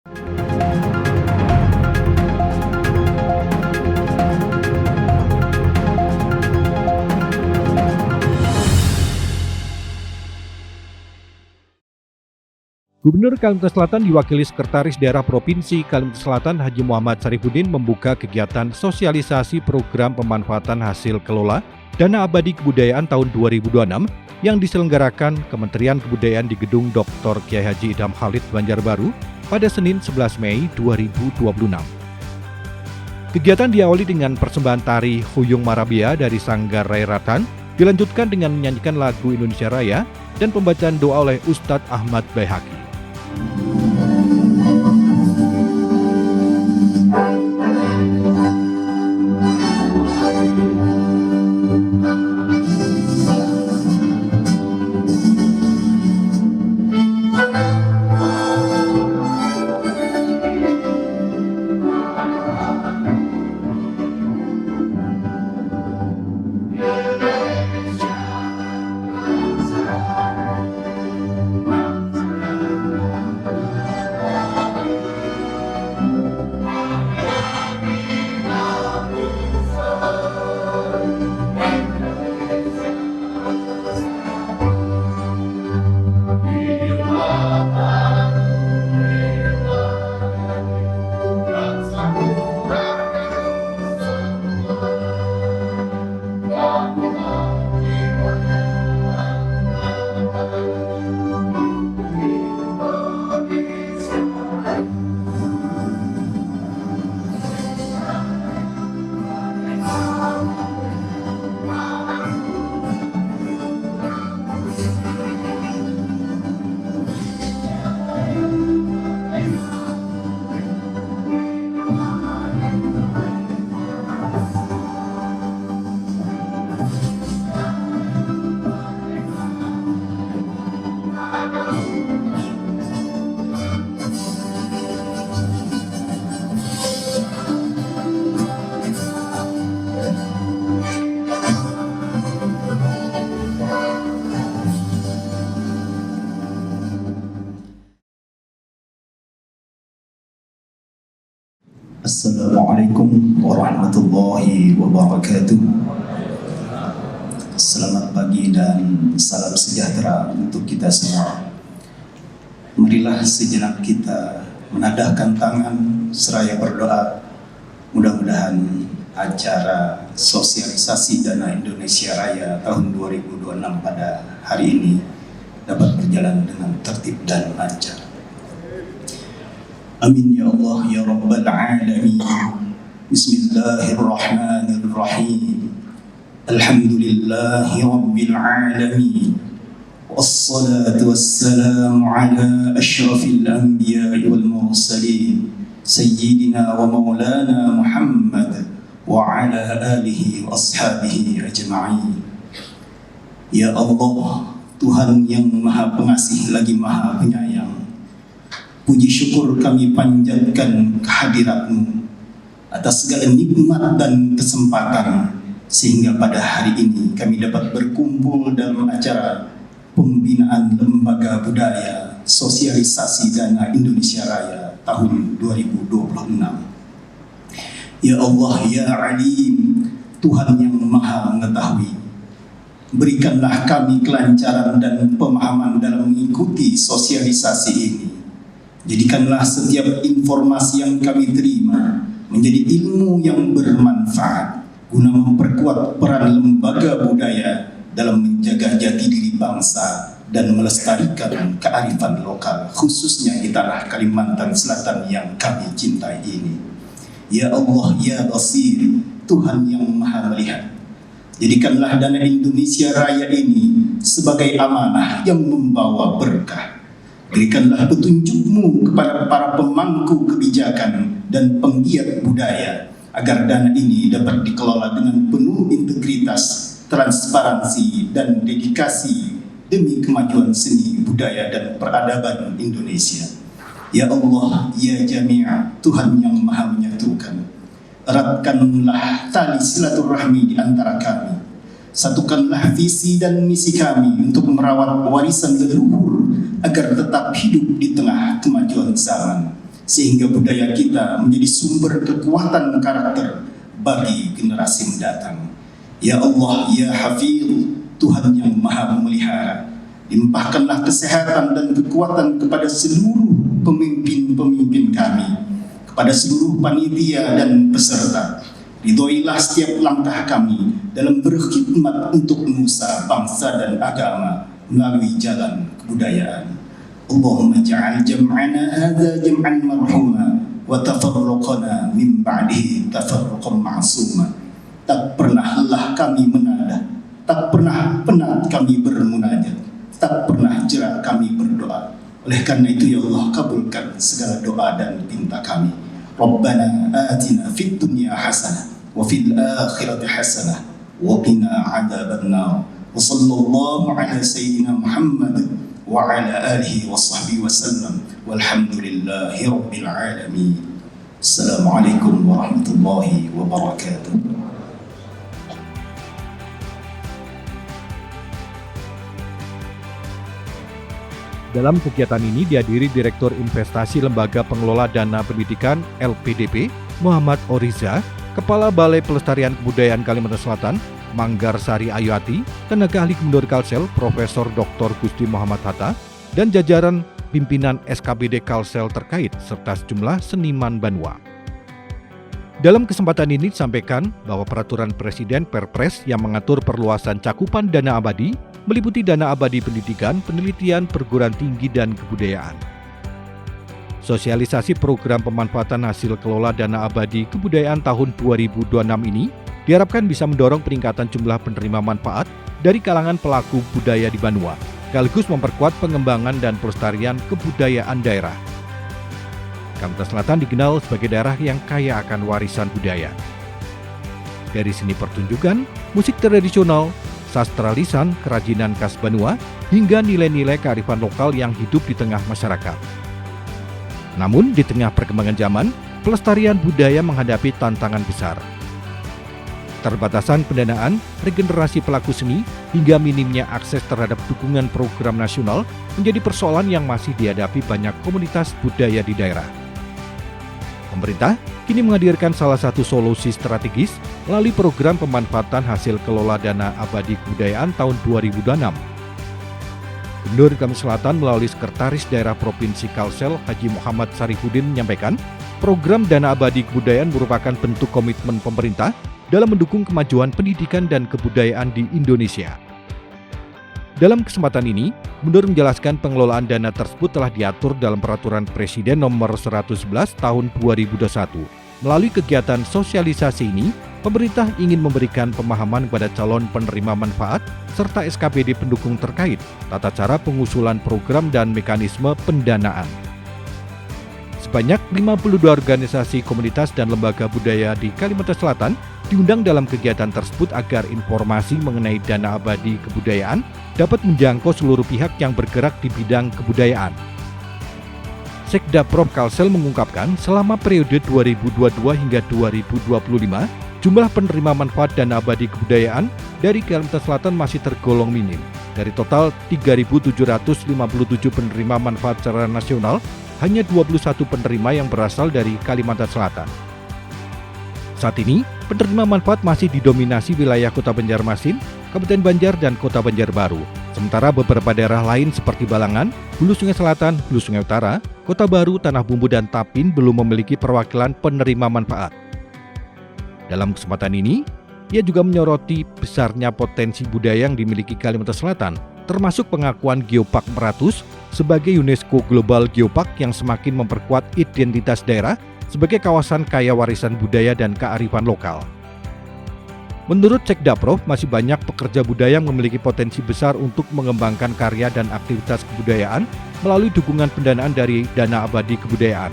Gubernur Kalimantan Selatan diwakili Sekretaris Daerah Provinsi Kalimantan Selatan Haji Muhammad Sarifuddin membuka kegiatan sosialisasi program pemanfaatan hasil kelola Dana Abadi Kebudayaan tahun 2026 yang diselenggarakan Kementerian Kebudayaan di Gedung Dr. Kiai Haji Idham Khalid Banjarbaru pada Senin 11 Mei 2026. Kegiatan diawali dengan persembahan tari Huyung Marabia dari Sanggar Rairatan, dilanjutkan dengan menyanyikan lagu Indonesia Raya dan pembacaan doa oleh Ustadz Ahmad Baihaqi. Assalamualaikum warahmatullahi wabarakatuh. Selamat pagi dan salam sejahtera untuk kita semua. Marilah sejenak kita menadahkan tangan seraya berdoa. Mudah-mudahan acara sosialisasi Dana Indonesia Raya tahun 2026 pada hari ini dapat berjalan dengan tertib dan lancar. Amin ya Allah ya Rabbal Alamin. Bismillahirrahmanirrahim. Alhamdulillahi Rabbil Alamin. Wassalatu wassalamu ala ashrafil anbiya'i wal mursalin Sayyidina wa maulana Muhammad wa ala alihi wa ashabihi ajma'in. Ya Allah, Tuhan yang maha pengasih lagi maha penyayang, puji syukur kami panjatkan kehadirat-Mu atas segala nikmat dan kesempatan sehingga pada hari ini kami dapat berkumpul dalam acara pembinaan lembaga budaya sosialisasi Dana Indonesia Raya tahun 2026. Ya Allah ya Alim, Tuhan yang maha mengetahui, berikanlah kami kelancaran dan pemahaman dalam mengikuti sosialisasi ini. Jadikanlah setiap informasi yang kami terima menjadi ilmu yang bermanfaat guna memperkuat peran lembaga budaya dalam menjaga jati diri bangsa dan melestarikan kearifan lokal, khususnya di tanah Kalimantan Selatan yang kami cintai ini. Ya Allah ya Basir, Tuhan yang maha melihat, jadikanlah Dana Indonesia Raya ini sebagai amanah yang membawa berkah. Berikanlah petunjuk-Mu kepada para pemangku kebijakan dan penggiat budaya agar dana ini dapat dikelola dengan penuh integritas, transparansi, dan dedikasi demi kemajuan seni, budaya, dan peradaban Indonesia. Ya Allah, ya Jami'ah, Tuhan yang maha menyatukan, eratkanlah tali silaturahmi di antara kami. Satukanlah visi dan misi kami untuk merawat warisan leluhur agar tetap hidup di tengah kemajuan zaman. sehingga budaya kita menjadi sumber kekuatan karakter bagi generasi mendatang. Ya Allah, Ya Hafiz, Tuhan yang Maha Memelihara, limpahkanlah kesehatan dan kekuatan kepada seluruh pemimpin-pemimpin kami, kepada seluruh panitia dan peserta. Ridhoilah setiap langkah kami dalam berkhidmat untuk nusa, bangsa dan agama melalui jalan kebudayaan. Allahumma ja'al jam'ana hadza jam'an marhuma wa tafarruqana min ba'dihi tafarruqan ma'suma. Tak pernah lelah kami menada, tak pernah penat kami bermunajat, tak pernah jera kami berdoa. Oleh karena itu ya Allah, kabulkan segala doa dan pinta kami. Rabbana atina fid dunya hasanah wa fil akhirati hasanah wa qina adzabannar. Wa sallallahu ala sayyidina Muhammad wa ala alihi wa sahbihi wa sallam. Walhamdulillahi rabbil alamin. Assalamualaikum warahmatullahi wabarakatuh. Dalam kegiatan ini dihadiri Direktur Investasi Lembaga Pengelola Dana Pendidikan LPDP, Muhammad Oriza, Kepala Balai Pelestarian Kebudayaan Kalimantan Selatan, Manggar Sari Ayuati, Tenaga Ahli Gubernur Kalsel, Profesor Dr. Gusti Muhammad Hatta, dan jajaran pimpinan SKBD Kalsel terkait, serta sejumlah seniman Banua. Dalam kesempatan ini disampaikan bahwa peraturan Presiden Perpres yang mengatur perluasan cakupan dana abadi meliputi dana abadi pendidikan, penelitian, perguruan tinggi, dan kebudayaan. Sosialisasi program pemanfaatan hasil kelola dana abadi kebudayaan tahun 2026 ini diharapkan bisa mendorong peningkatan jumlah penerima manfaat dari kalangan pelaku budaya di Banua, sekaligus memperkuat pengembangan dan pelestarian kebudayaan daerah. Kalimantan Selatan dikenal sebagai daerah yang kaya akan warisan budaya. Dari seni pertunjukan, musik tradisional, sastra lisan, kerajinan khas Banua, hingga nilai-nilai kearifan lokal yang hidup di tengah masyarakat. Namun, di tengah perkembangan zaman, pelestarian budaya menghadapi tantangan besar. Keterbatasan pendanaan, regenerasi pelaku seni, hingga minimnya akses terhadap dukungan program nasional menjadi persoalan yang masih dihadapi banyak komunitas budaya di daerah. Pemerintah kini menghadirkan salah satu solusi strategis melalui program pemanfaatan hasil kelola dana abadi kebudayaan tahun 2026. Gubernur Kalimantan Selatan melalui Sekretaris Daerah Provinsi Kalsel Haji Muhammad Sarifudin menyampaikan, program dana abadi kebudayaan merupakan bentuk komitmen pemerintah dalam mendukung kemajuan pendidikan dan kebudayaan di Indonesia. Dalam kesempatan ini, Gubernur menjelaskan pengelolaan dana tersebut telah diatur dalam Peraturan Presiden Nomor 111 Tahun 2021. Melalui kegiatan sosialisasi ini, pemerintah ingin memberikan pemahaman kepada calon penerima manfaat serta SKPD pendukung terkait tata cara pengusulan program dan mekanisme pendanaan. Sebanyak 52 organisasi komunitas dan lembaga budaya di Kalimantan Selatan diundang dalam kegiatan tersebut agar informasi mengenai dana abadi kebudayaan dapat menjangkau seluruh pihak yang bergerak di bidang kebudayaan. Sekda Prof Kalsel mengungkapkan selama periode 2022 hingga 2025, jumlah penerima manfaat dana abadi kebudayaan dari Kalimantan Selatan masih tergolong minim. Dari total 3.757 penerima manfaat secara nasional, hanya 21 penerima yang berasal dari Kalimantan Selatan. Saat ini, penerima manfaat masih didominasi wilayah Kota Banjarmasin, Kabupaten Banjar, dan Kota Banjarbaru. Sementara beberapa daerah lain seperti Balangan, Hulu Sungai Selatan, Hulu Sungai Utara, Kota Baru, Tanah Bumbu, dan Tapin belum memiliki perwakilan penerima manfaat. Dalam kesempatan ini, ia juga menyoroti besarnya potensi budaya yang dimiliki Kalimantan Selatan, termasuk pengakuan Geopark Meratus sebagai UNESCO Global Geopark yang semakin memperkuat identitas daerah sebagai kawasan kaya warisan budaya dan kearifan lokal. Menurut Sekda Prof, masih banyak pekerja budaya yang memiliki potensi besar untuk mengembangkan karya dan aktivitas kebudayaan melalui dukungan pendanaan dari Dana Abadi Kebudayaan.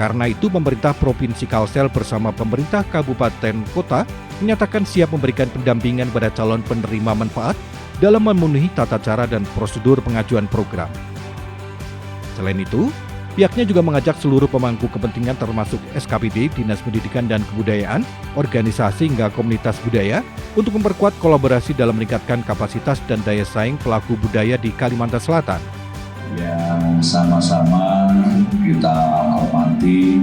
Karena itu, pemerintah Provinsi Kalsel bersama pemerintah kabupaten kota menyatakan siap memberikan pendampingan pada calon penerima manfaat dalam memenuhi tata cara dan prosedur pengajuan program. Selain itu, pihaknya juga mengajak seluruh pemangku kepentingan termasuk SKPD, Dinas Pendidikan dan Kebudayaan, organisasi hingga komunitas budaya untuk memperkuat kolaborasi dalam meningkatkan kapasitas dan daya saing pelaku budaya di Kalimantan Selatan. yang sama-sama kita hormati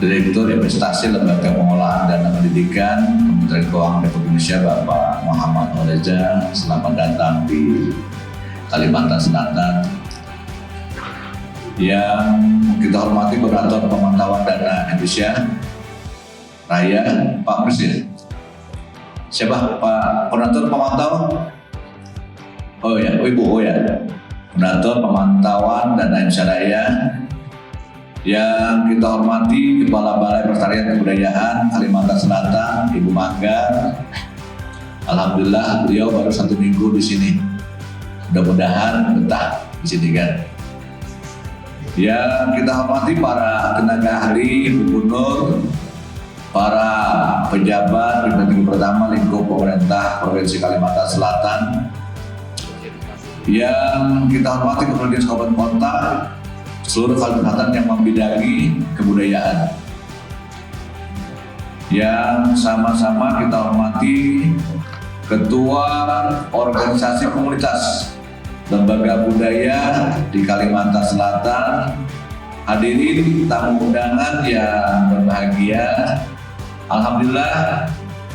Direktur Investasi Lembaga Pengolahan Dana Pendidikan Kementerian Keuangan Republik Indonesia Bapak Muhammad Nurreza. Selamat datang di Kalimantan Selatan. Yang kita hormati Koordinator Pemantauan Dana Indonesia Raya, Pak Presiden. Siapa Pak Koordinator Pemantau? Oh ya, Ibu, Koordinator Pemantauan Dana Indonesia Raya. Yang kita hormati Kepala Balai Pelestarian Kebudayaan Kalimantan Selatan, Ibu Manggar. Alhamdulillah beliau baru 1 minggu di sini. Mudah-mudahan betah di sini kan. Yang kita hormati para tenaga ahli, gubernur, para pejabat di tingkat pertama lingkup pemerintah Provinsi Kalimantan Selatan. Yang kita hormati Kepala Dinas Kabupaten Kota, seluruh Kalimantan yang membidangi kebudayaan. Yang sama-sama kita hormati Ketua Organisasi Komunitas Lembaga Budaya di Kalimantan Selatan, hadirin tamu undangan yang berbahagia. Alhamdulillah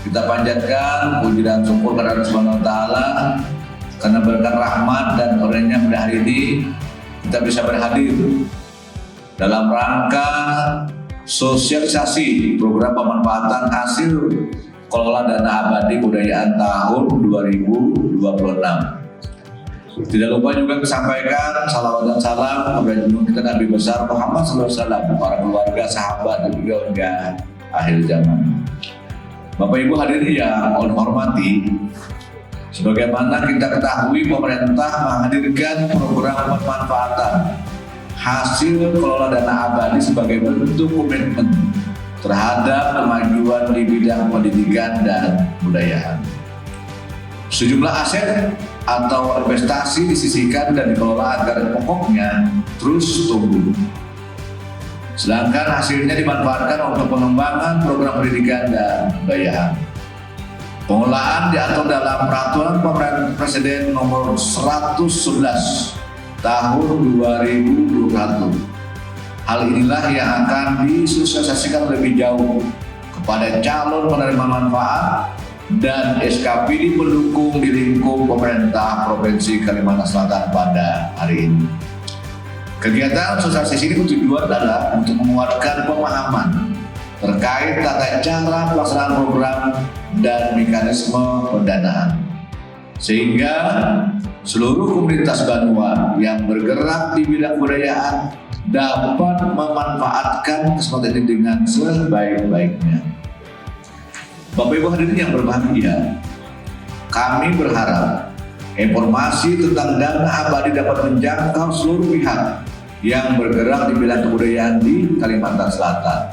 kita panjatkan puji dan syukur kepada Allah Subhanahu wa taala karena berkat rahmat dan karunia pada hari ini kita bisa berhadir dalam rangka sosialisasi program pemanfaatan hasil kelola dana abadi kebudayaan tahun 2026. Tidak lupa juga disampaikan salawat dan salam kepada junjungan kita Nabi besar Muhammad SAW, para keluarga, sahabat, dan juga hingga akhir zaman. Bapak Ibu hadirin yang Allah hormati, sebagaimana kita ketahui, pemerintah menghadirkan program pemanfaatan hasil kelola dana abadi sebagai bentuk komitmen terhadap kemajuan di bidang pendidikan dan kebudayaan. Sejumlah aset atau investasi disisihkan dan dikelola agar pokoknya terus tumbuh. Sedangkan hasilnya dimanfaatkan untuk pengembangan program pendidikan dan kebudayaan. Pengolahan diatur dalam Peraturan Presiden Nomor 111 Tahun 2021. Hal inilah yang akan disosialisasikan lebih jauh kepada calon penerima manfaat dan SKPD pendukung di lingkup pemerintah Provinsi Kalimantan Selatan pada hari ini. Kegiatan sosialisasi ini tujuan adalah untuk menguatkan pemahaman terkait tata cara pelaksanaan program dan mekanisme pendanaan, sehingga seluruh komunitas Banua yang bergerak di bidang kebudayaan dapat memanfaatkan kesempatan ini dengan sebaik-baiknya. Bapak Ibu hadirin yang berbahagia, kami berharap informasi tentang dana abadi dapat menjangkau seluruh pihak yang bergerak di bidang kebudayaan di Kalimantan Selatan.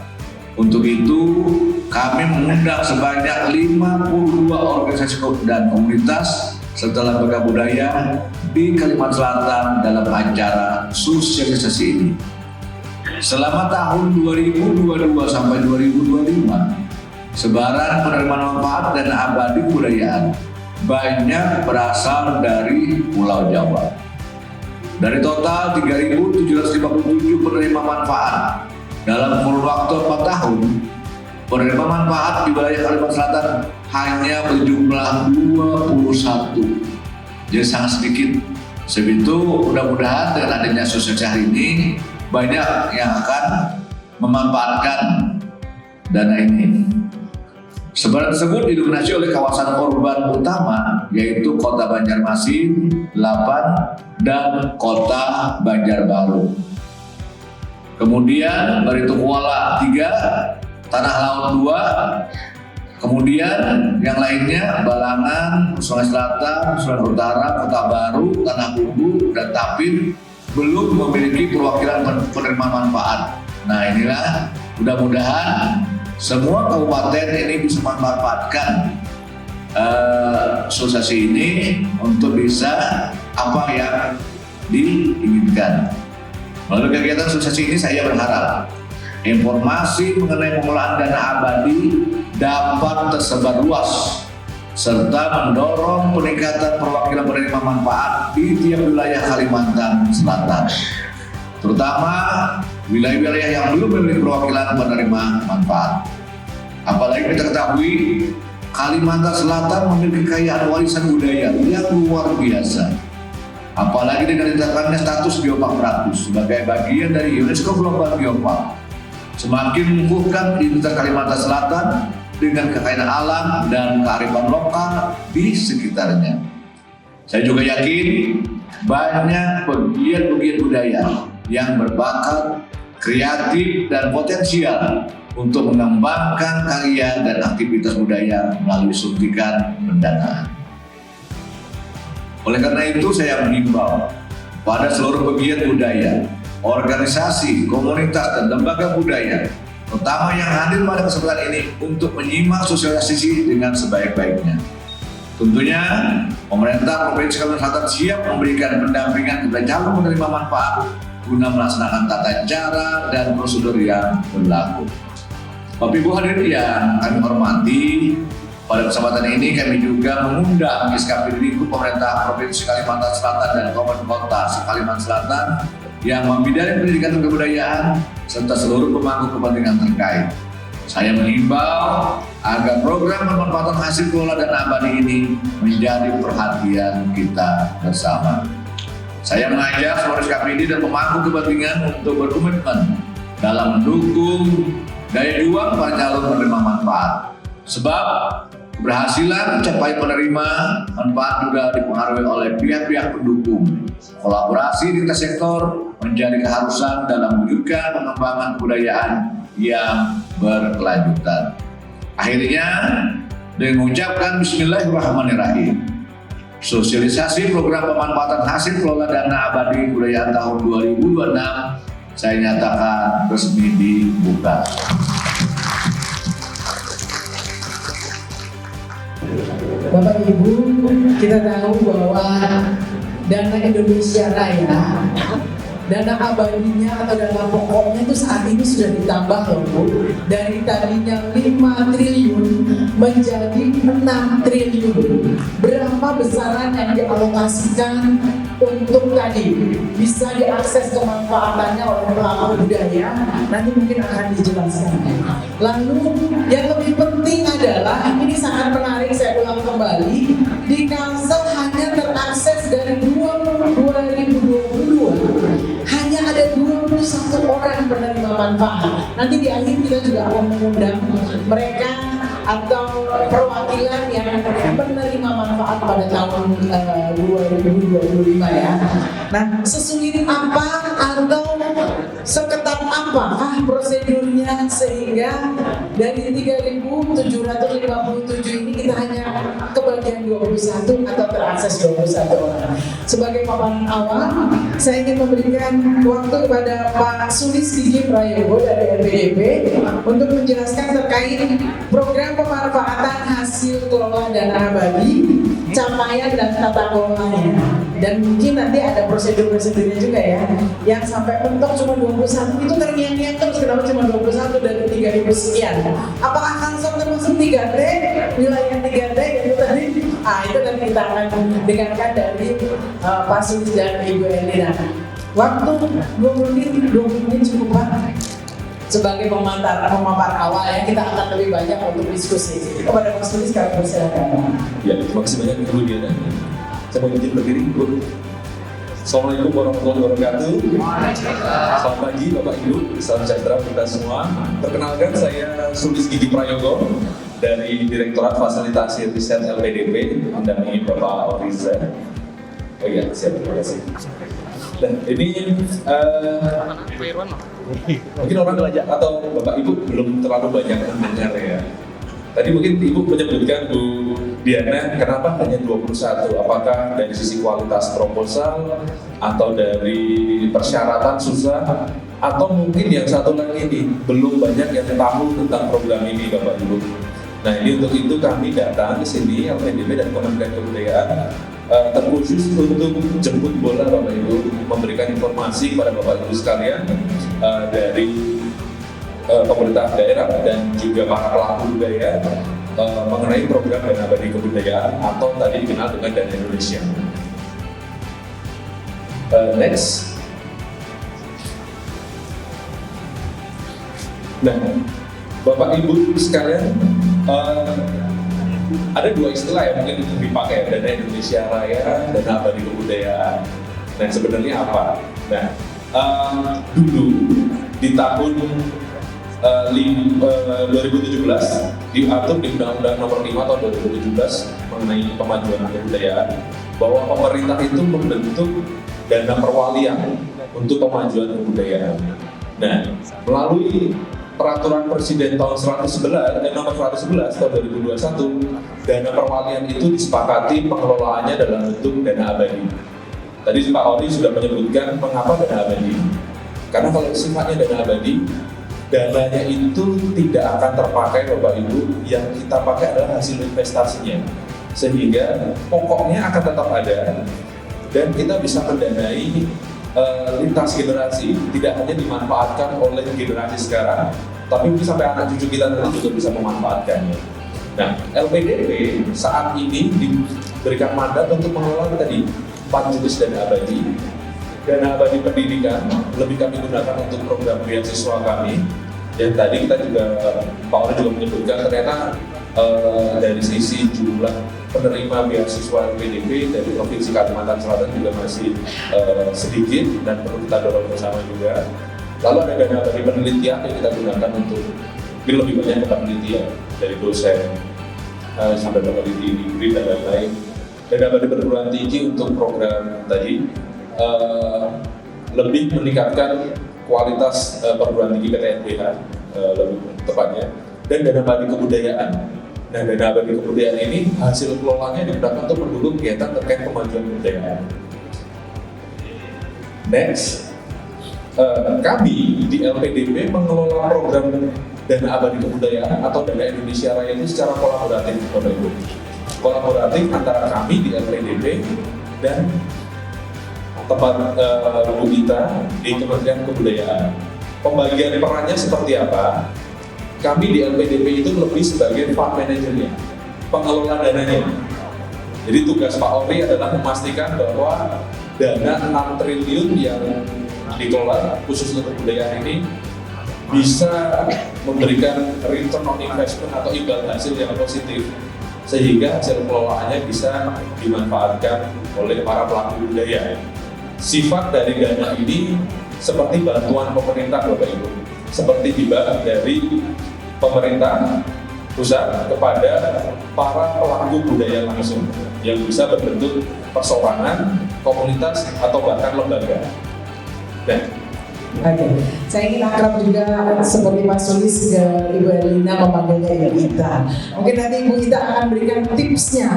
Untuk itu, kami mengundang sebanyak 52 organisasi dan komunitas serta lembaga budaya di Kalimantan Selatan dalam acara sosialisasi ini. Selama tahun 2022 sampai 2025, sebaran penerimaan manfaat dana abadi kebudayaan banyak berasal dari Pulau Jawa. Dari total 3.757 penerima manfaat dalam kurun waktu 4 tahun, penerima manfaat di wilayah Kalimantan Selatan hanya berjumlah 21. Jadi sangat sedikit. Sebab itu mudah-mudahan dengan adanya sosialisasi hari ini banyak yang akan memanfaatkan dana ini. Sebaran tersebut didominasi oleh kawasan korban utama, yaitu Kota Banjarmasin 8 dan Kota Banjarbaru. Kemudian Barito Kuala 3, Tanah Laut 2, kemudian yang lainnya Balangan, Sulawesi Selatan, Sulawesi Utara, Kota Baru, Tanah Bumbu, dan Tapin belum memiliki perwakilan penerima manfaat. Nah inilah mudah-mudahan semua kabupaten ini bisa memanfaatkan sosialisasi ini untuk bisa apa yang diinginkan. Melalui kegiatan sosialisasi ini saya berharap informasi mengenai pengolahan dana abadi dapat tersebar luas serta mendorong peningkatan perwakilan penerima manfaat di tiap wilayah Kalimantan Selatan, terutama wilayah-wilayah yang belum memiliki perwakilan penerima manfaat. Apalagi kita ketahui Kalimantan Selatan memiliki kekayaan warisan budaya yang luar biasa. Apalagi dengan ditetapkannya status Biopark 100 sebagai bagian dari UNESCO Global Biopark, semakin menumbuhkan identitas Kalimantan Selatan dengan kekayaan alam dan kearifan lokal di sekitarnya. Saya juga yakin banyak pegiat-pegiat budaya yang berbakat, kreatif, dan potensial untuk mengembangkan karya dan aktivitas budaya melalui suntikan pendanaan. Oleh karena itu, saya mengimbau pada seluruh pegiat budaya, organisasi, komunitas, dan lembaga budaya, terutama yang hadir pada kesempatan ini, untuk menyimak sosialisasi dengan sebaik-baiknya. Tentunya, pemerintah Provinsi Kalimantan Selatan siap memberikan pendampingan kepada calon penerima manfaat guna melaksanakan tata cara dan prosedur yang berlaku. Bapak Ibu hadirin yang kami hormati, pada kesempatan ini kami juga mengundang SKPD lingkup pemerintah Provinsi Kalimantan Selatan dan Kabupaten Kota Kalimantan Selatan yang membidani pendidikan dan kebudayaan serta seluruh pemangku kepentingan terkait. Saya mengimbau agar program pemanfaatan hasil kelola dana abadi ini menjadi perhatian kita bersama. Saya mengajak seluruh SKPD dan pemangku kepentingan untuk berkomitmen dalam mendukung daya juang para calon penerima manfaat. Sebab keberhasilan capai penerima manfaat juga dipengaruhi oleh pihak-pihak pendukung. Kolaborasi lintas sektor menjadi keharusan dalam mewujudkan pengembangan kebudayaan yang berkelanjutan. Akhirnya, dengan mengucapkan Bismillahirrahmanirrahim, sosialisasi program pemanfaatan hasil kelola dana abadi kebudayaan tahun 2026 saya nyatakan resmi dibuka. Bapak Ibu, kita tahu bahwa dana Indonesia Raya, dana abadinya atau dana pokoknya itu saat ini sudah ditambah loh Bu, dari tadinya 5 triliun menjadi 6 triliun. Berapa besaran yang dialokasikan untuk tadi bisa diakses kemanfaatannya oleh pelaku budaya, nanti mungkin akan dijelaskan. Lalu yang lebih penting adalah, ini sangat menarik, saya ulang kembali, di Kalsel hanya terakses dari 2022 hanya ada 21 orang penerima manfaat. Nanti di akhir kita juga akan mengundang mereka atau perwakilan yang menerima manfaat pada tahun 2025 ya. Nah, sesulit apa atau seketat apakah prosedurnya sehingga dari 3.757 ini kita hanya kebagian 21 atau terakses 21 orang. Sebagai paparan awal, saya ingin memberikan waktu kepada Pak Sulis Gigi Prayogo dari LPDP untuk menjelaskan terkait program pemanfaatan hasil kelola dana abadi, capaian dan tata kelolanya. Dan mungkin nanti ada prosedur-prosedurnya juga ya, yang sampai mentok cuma 21 itu terngiang-ngiang terus, kenapa cuma 21 dari 3.000 sekian. Apakah Kalsel termasuk 3T, wilayah 3T itu tadi? Itu nanti kita akan dengarkan dari Pak Sulis dan Ibu Elina. Waktu 20 menit cukup Pak. Sebagai pemaparan awal ya, kita akan lebih banyak untuk diskusi. Kepada Pak Sulis kami persilakan. Ya, terima kasih banyak Ibu Diana. Saya mau izin berdiri, Bu. Assalamualaikum warahmatullahi wabarakatuh. Selamat pagi Bapak Ibu, salam sejahtera kita semua. Perkenalkan, saya Sulis Gigi Prayogo dari Direktorat Fasilitasi Riset LPDP, mendampingi Bapak Oriza. Oh iya, siap, terima kasih. Dan ini mungkin orang atau Bapak Ibu belum terlalu banyak mendengar ya. Tadi mungkin Ibu menyebutkan Bu Diana, kenapa hanya 21? Apakah dari sisi kualitas proposal atau dari persyaratan susah? Atau mungkin yang satu lagi ini, belum banyak yang tahu tentang program ini Bapak Ibu. Nah ini untuk itu kami datang ke sini, LPDP dan Kementerian Kebudayaan terkhusus untuk jemput bola Bapak Ibu, memberikan informasi kepada Bapak Ibu sekalian dari pemerintah daerah dan juga para pelaku budaya mengenai program Dana Abadi Kebudayaan atau tadi dikenal dengan Dana Indonesia. Next. Nah, Bapak Ibu sekalian, ada dua istilah yang mungkin dipakai, Dana Indonesia Raya, Dana Abadi Kebudayaan. Nah, sebenarnya apa? Nah, dulu di tahun 2017 diatur di Undang-Undang Nomor 5 tahun 2017 mengenai kemajuan kebudayaan bahwa pemerintah itu membentuk dana perwalian untuk kemajuan kebudayaan. Nah, melalui Peraturan Presiden tahun nomor 111 tahun 2021, dana perwalian itu disepakati pengelolaannya dalam bentuk dana abadi. Tadi Pak Ori sudah menyebutkan mengapa dana abadi. Karena kalau sifatnya dana abadi, dananya itu tidak akan terpakai Bapak Ibu, yang kita pakai adalah hasil investasinya. Sehingga pokoknya akan tetap ada dan kita bisa mendanai lintas generasi, tidak hanya dimanfaatkan oleh generasi sekarang, tapi mungkin sampai anak cucu kita nanti juga bisa memanfaatkannya. Nah, LPDP saat ini diberikan mandat untuk mengelola tadi 4 jenis dana abadi. Dana abadi pendidikan lebih kami gunakan untuk program beasiswa kami. Yang tadi kita juga, Pak Ori juga menyebutkan ternyata dari sisi jumlah penerima beasiswa LPDP dari Provinsi Kalimantan Selatan juga masih sedikit dan perlu kita dorong bersama juga. Lalu ada dana abadi penelitian yang kita gunakan untuk lebih banyak ke penelitian dari dosen sampai peneliti di BRI dan lain-lain. Dana abadi perguruan tinggi untuk program tadi lebih meningkatkan kualitas perguruan tinggi PTNBH lebih tepatnya, dan dana abadi kebudayaan. Nah, dana abadi kebudayaan ini hasil kelolanya digunakan untuk mendukung kegiatan terkait kemajuan kebudayaan. Next, kami di LPDP mengelola program dana abadi kebudayaan atau Dana Indonesia Raya itu secara kolaboratif, Bapak Ibu. Kolaboratif antara kami di LPDP dan tempat Bu Gita di Kementerian Kebudayaan. Pembagian perannya seperti apa? Kami di LPDP itu lebih sebagai fund manajernya, pengelola dananya. Jadi tugas Pak Ori adalah memastikan bahwa dana 6 triliun yang dikelola khusus untuk kebudayaan ini bisa memberikan return on investment atau imbal hasil yang positif, sehingga hasil pengelolaannya bisa dimanfaatkan oleh para pelaku budaya. Sifat dari dana ini seperti bantuan pemerintah, Bapak Ibu, seperti hibah dari pemerintah pusat kepada para pelaku budaya langsung yang bisa berbentuk perseorangan, komunitas, atau bahkan lembaga. Oke, saya ingin akrab juga seperti Pak Sulis ke Ibu Erlina memanggilnya Ibu Ita. Mungkin nanti Ibu Ita akan berikan tipsnya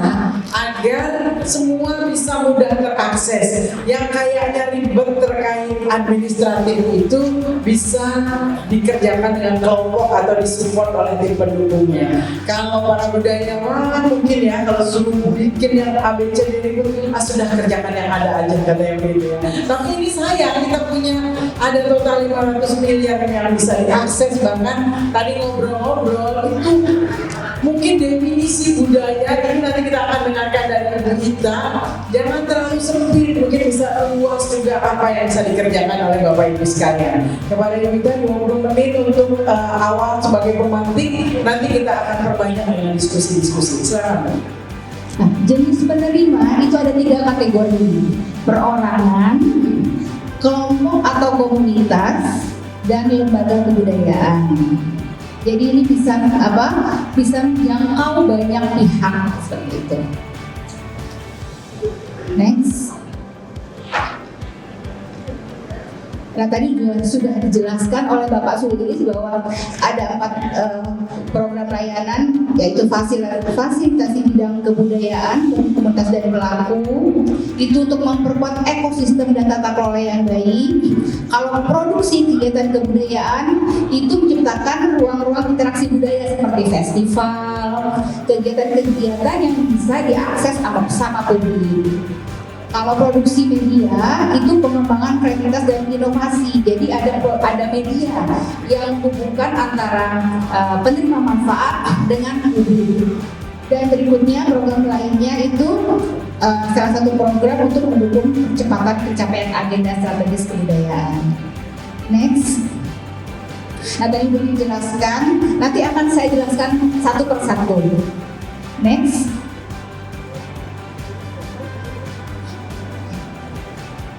agar semua bisa mudah terakses. Yang kayaknya ribet terkait administratif itu bisa dikerjakan dengan kelompok atau disupport oleh tim pendukungnya. Kalau para budayawan mungkin ya, kalau suruh bikin yang ABC itu sudah kerjakan yang ada aja katanya gitu ya. Tapi ini sayang, kita punya ada total 500 miliar yang bisa diakses. Bahkan tadi ngobrol-ngobrol itu mungkin definisi budaya ini nanti kita akan dengarkan dari Ibu Ita. Jangan terlalu sempit, mungkin bisa luas juga apa yang bisa dikerjakan oleh Bapak Ibu sekalian. Kepada Ibu Ita 20 menit untuk awal sebagai pemantik, nanti kita akan perbanyak dengan diskusi-diskusi. Silakan. Nah, jenis penerima itu ada 3 kategori: perorangan, kelompok atau komunitas, dan lembaga kebudayaan. Jadi ini bisa bisa menjangkau banyak pihak seperti itu. Next. Nah, tadi juga sudah dijelaskan oleh Bapak Sulis bahwa ada 4 program layanan, yaitu fasilitasi bidang kebudayaan dan komunitas dan pelaku, itu untuk memperkuat ekosistem dan tata kelola yang baik. Kalau produksi kegiatan kebudayaan itu menciptakan ruang-ruang interaksi budaya seperti festival, kegiatan-kegiatan yang bisa diakses sama publik. Kalau produksi media itu pengembangan kreativitas dan inovasi. Jadi ada media yang menghubungkan antara penerima manfaat dengan publik. Dan berikutnya program lainnya itu salah satu program untuk mendukung percepatan pencapaian agenda strategis kebudayaan. Next. Nah, tadi belum dijelaskan, nanti akan saya jelaskan satu per satu. Next.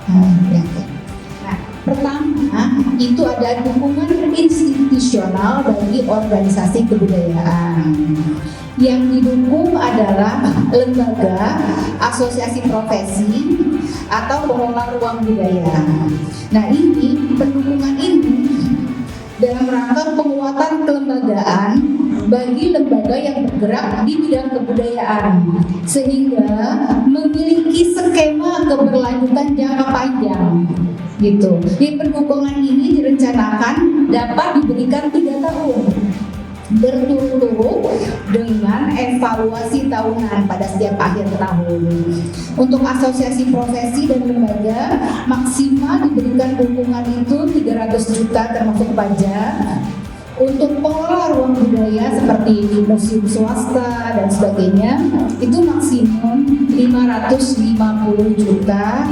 Nah, pertama itu ada dukungan institusional bagi organisasi kebudayaan. Yang didukung adalah lembaga, asosiasi profesi, atau pengelola ruang budaya. Nah, ini pendukungan ini dalam rangka penguatan kelembagaan bagi lembaga yang bergerak di bidang kebudayaan, sehingga memiliki skema keberlanjutan jangka panjang. Gitu. Di pendukungan ini direncanakan dapat diberikan 3 tahun berturut-turut dengan evaluasi tahunan pada setiap akhir tahun. Untuk asosiasi profesi dan lembaga maksimal diberikan dukungan itu 300 juta termasuk pajak. Untuk pengelola ruang budaya seperti museum swasta dan sebagainya itu maksimum 550 juta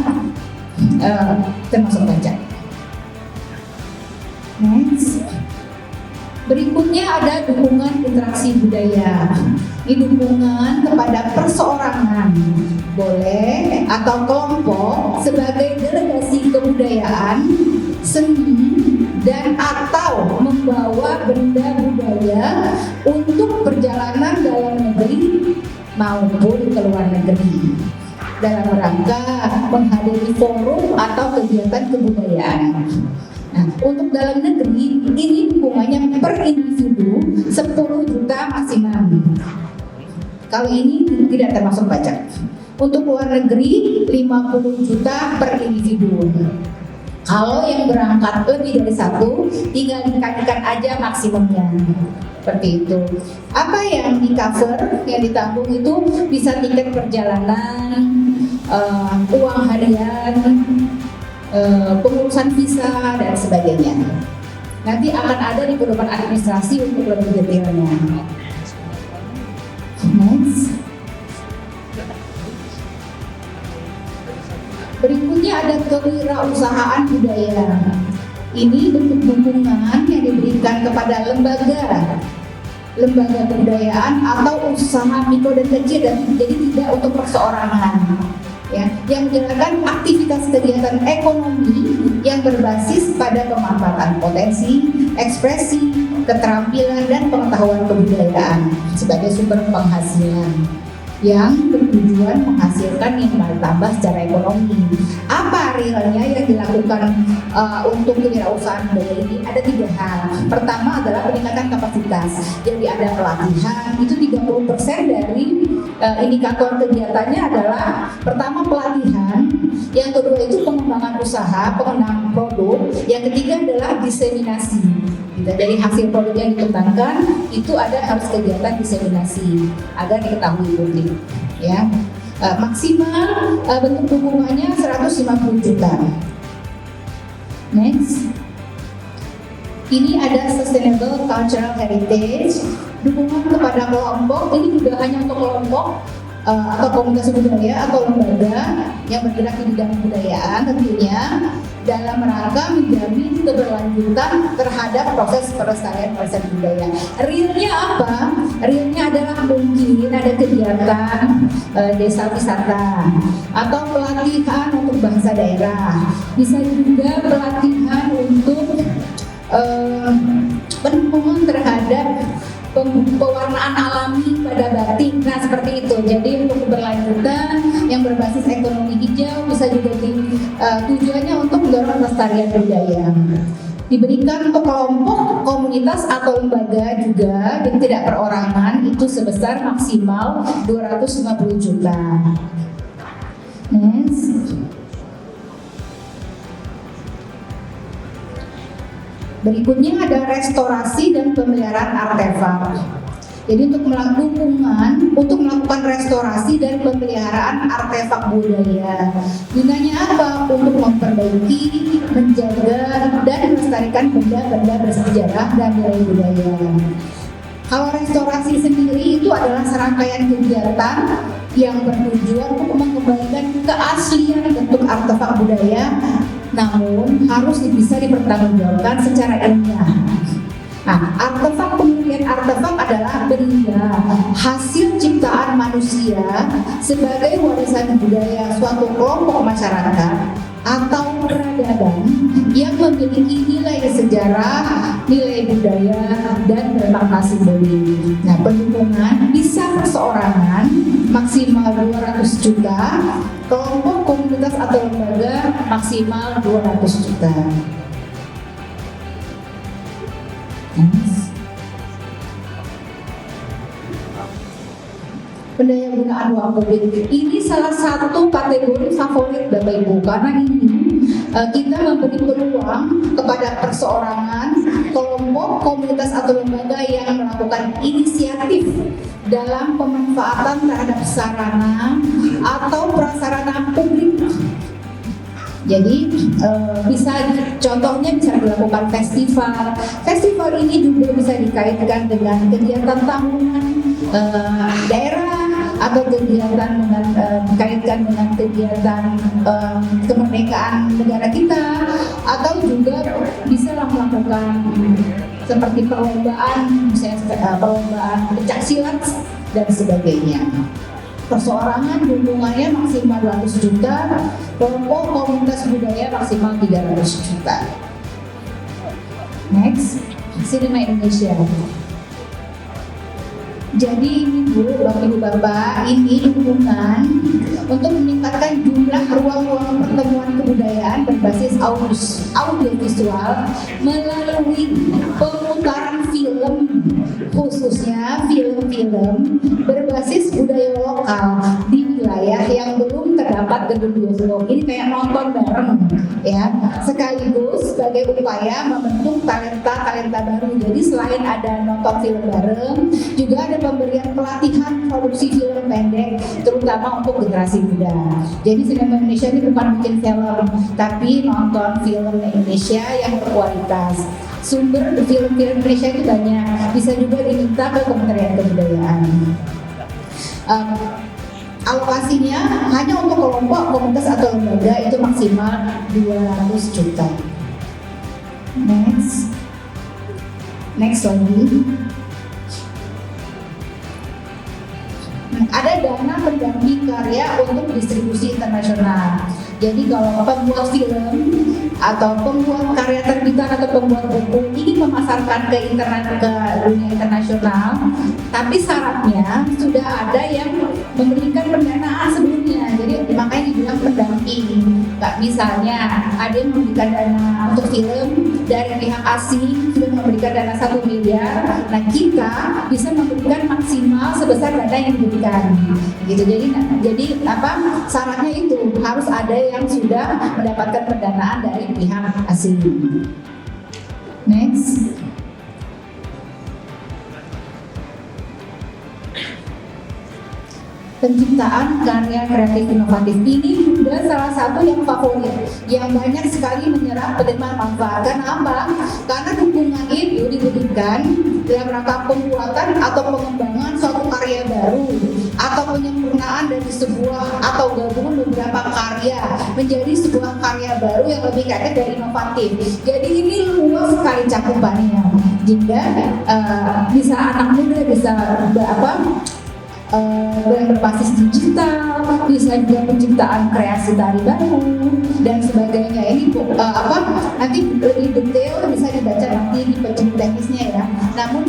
termasuk pajak. Next. Berikutnya ada dukungan interaksi budaya. Ini dukungan kepada perseorangan, boleh, atau kelompok sebagai delegasi kebudayaan, seni, dan atau membawa benda budaya untuk perjalanan dalam negeri maupun ke luar negeri dalam rangka menghadiri forum atau kegiatan kebudayaan. Nah, untuk dalam negeri ini dukungannya per individu 10 juta maksimum. Kalau ini tidak termasuk pajak. Untuk luar negeri 50 juta per individu. Kalau yang berangkat lebih dari 1, tinggal dikalikan aja maksimumnya. Seperti itu. Apa yang di cover, yang ditanggung itu bisa tiket perjalanan, uang harian, pengurusan visa dan sebagainya. Nanti akan ada di pedoman administrasi untuk lebih detailnya. Next. Berikutnya ada kewirausahaan budaya. Ini bentuk dukungan yang diberikan kepada lembaga kebudayaan atau usaha mikro dan kecil, dan jadi tidak untuk perseorangan. Ya, yang menjalankan aktivitas kegiatan ekonomi yang berbasis pada pemanfaatan potensi, ekspresi, keterampilan, dan pengetahuan kebudayaan sebagai sumber penghasilan yang bertujuan menghasilkan nilai tambah secara ekonomi. Apa realnya yang dilakukan untuk kewirausahaan budaya ini? Ada 3 hal. Pertama adalah peningkatan kapasitas. Jadi ada pelatihan, itu 30% dari indikator kegiatannya adalah pertama pelatihan, yang kedua itu pengembangan usaha, pengembangan produk, yang ketiga adalah diseminasi. Dari hasil produk yang dikembangkan itu harus kegiatan diseminasi agar diketahui publik. Ya, maksimal bentuk dukungannya 150 juta. Next. Ini ada Sustainable Cultural Heritage, dukungan kepada kelompok. Ini juga hanya untuk kelompok atau komunitas budaya atau lembaga yang bergerak di bidang kebudayaan, tentunya dalam rangka menjamin keberlanjutan terhadap proses pelestarian warisan budaya. Realnya apa? Realnya adalah mungkin ada kegiatan desa wisata atau pelatihan untuk bahasa daerah. Bisa juga pelatihan untuk pendukungan terhadap pewarnaan alami pada batik. Nah, seperti itu. Jadi untuk keberlanjutan yang berbasis ekonomi hijau bisa juga tujuannya untuk mendorong pelestarian budaya. Diberikan untuk kelompok, komunitas atau lembaga juga dan tidak perorangan itu sebesar maksimal 250 juta. Next. Berikutnya ada restorasi dan pemeliharaan artefak. Jadi untuk melakukan dukungan untuk melakukan restorasi dan pemeliharaan artefak budaya. Gunanya apa? Untuk memperbaiki, menjaga, dan melestarikan benda-benda bersejarah dan nilai budaya. Kalau restorasi sendiri itu adalah serangkaian kegiatan yang bertujuan untuk mengembalikan keaslian bentuk artefak budaya, namun harus bisa dipertanggungjawabkan secara ilmiah. Nah, pemilihan artefak adalah benda hasil ciptaan manusia sebagai warisan budaya suatu kelompok masyarakat atau peradaban yang memiliki nilai sejarah, nilai budaya, dan bermakna simbolik. Nah, pendukungan bisa perseorangan maksimal 200 juta, kelompok komunitas atau lembaga maksimal 200 juta. Pendaya gunaan uang publik ini salah satu kategori favorit Bapak Ibu, karena ini kita memberi peluang kepada perseorangan, kelompok, komunitas atau lembaga yang melakukan inisiatif dalam pemanfaatan terhadap sarana atau prasarana publik. Jadi contohnya bisa dilakukan festival. Festival ini juga bisa dikaitkan dengan kegiatan tahunan daerah atau kegiatan dikaitkan dengan kegiatan kemerdekaan negara kita, atau juga bisa melakukan seperti perlombaan, misalnya perlombaan pencak silat dan sebagainya. Perseorangan dukungannya maksimal 200 juta, kelompok komunitas budaya maksimal 300 juta. Next, Cinema Indonesia. Jadi ini Bu, Bapak Ibu Bapak, ini dukungan untuk meningkatkan jumlah ruang-ruang pertemuan kebudayaan berbasis audiovisual melalui pemutaran film, khususnya film-film berbasis budaya lokal di wilayah yang belum terdapat gedung bioskop. Ini kayak nonton bareng, ya, sekaligus sebagai upaya membentuk talenta baru. Jadi selain ada nonton film bareng, juga ada pemberian pelatihan produksi film pendek, terutama untuk generasi muda. Jadi Cinema Indonesia ini bukan bikin film, tapi nonton film Indonesia yang berkualitas. Sumber film-film Indonesia itu banyak, bisa juga diminta ke Kementerian Kebudayaan. Alokasinya hanya untuk kelompok, komunitas atau lembaga itu maksimal 200 juta. Next lagi. Ada dana pendamping karya untuk distribusi internasional. Jadi kalau pembuat film atau pembuat karya terbitan atau pembuat buku ini memasarkan ke dunia internasional, tapi syaratnya sudah ada yang memberikan pendanaan sebelumnya. Jadi makanya dibilang pendamping. Misalnya ada yang memberikan dana untuk film dari pihak asing sudah memberikan dana 1 miliar. Nah, kita bisa memberikan maksimal sebesar dana yang diberikan. Gitu. Jadi syaratnya itu harus ada yang sudah mendapatkan pendanaan dari pihak asing. Next. Penciptaan karya kreatif inovatif ini juga salah satu yang favorit, yang banyak sekali menyerap penerima manfaat. Kenapa? Karena dukungan itu diberikan dalam rangka pembuatan atau pengembangan suatu karya baru atau penyempurnaan dari sebuah atau gabungan beberapa karya menjadi sebuah karya baru yang lebih kreatif dan inovatif. Jadi ini luas sekali cakupannya, jika bisa anak muda bisa berbasis digital, bisa juga penciptaan kreasi tari baru dan sebagainya. Ini nanti lebih detail bisa dibaca nanti di penjelasan teknisnya ya. Namun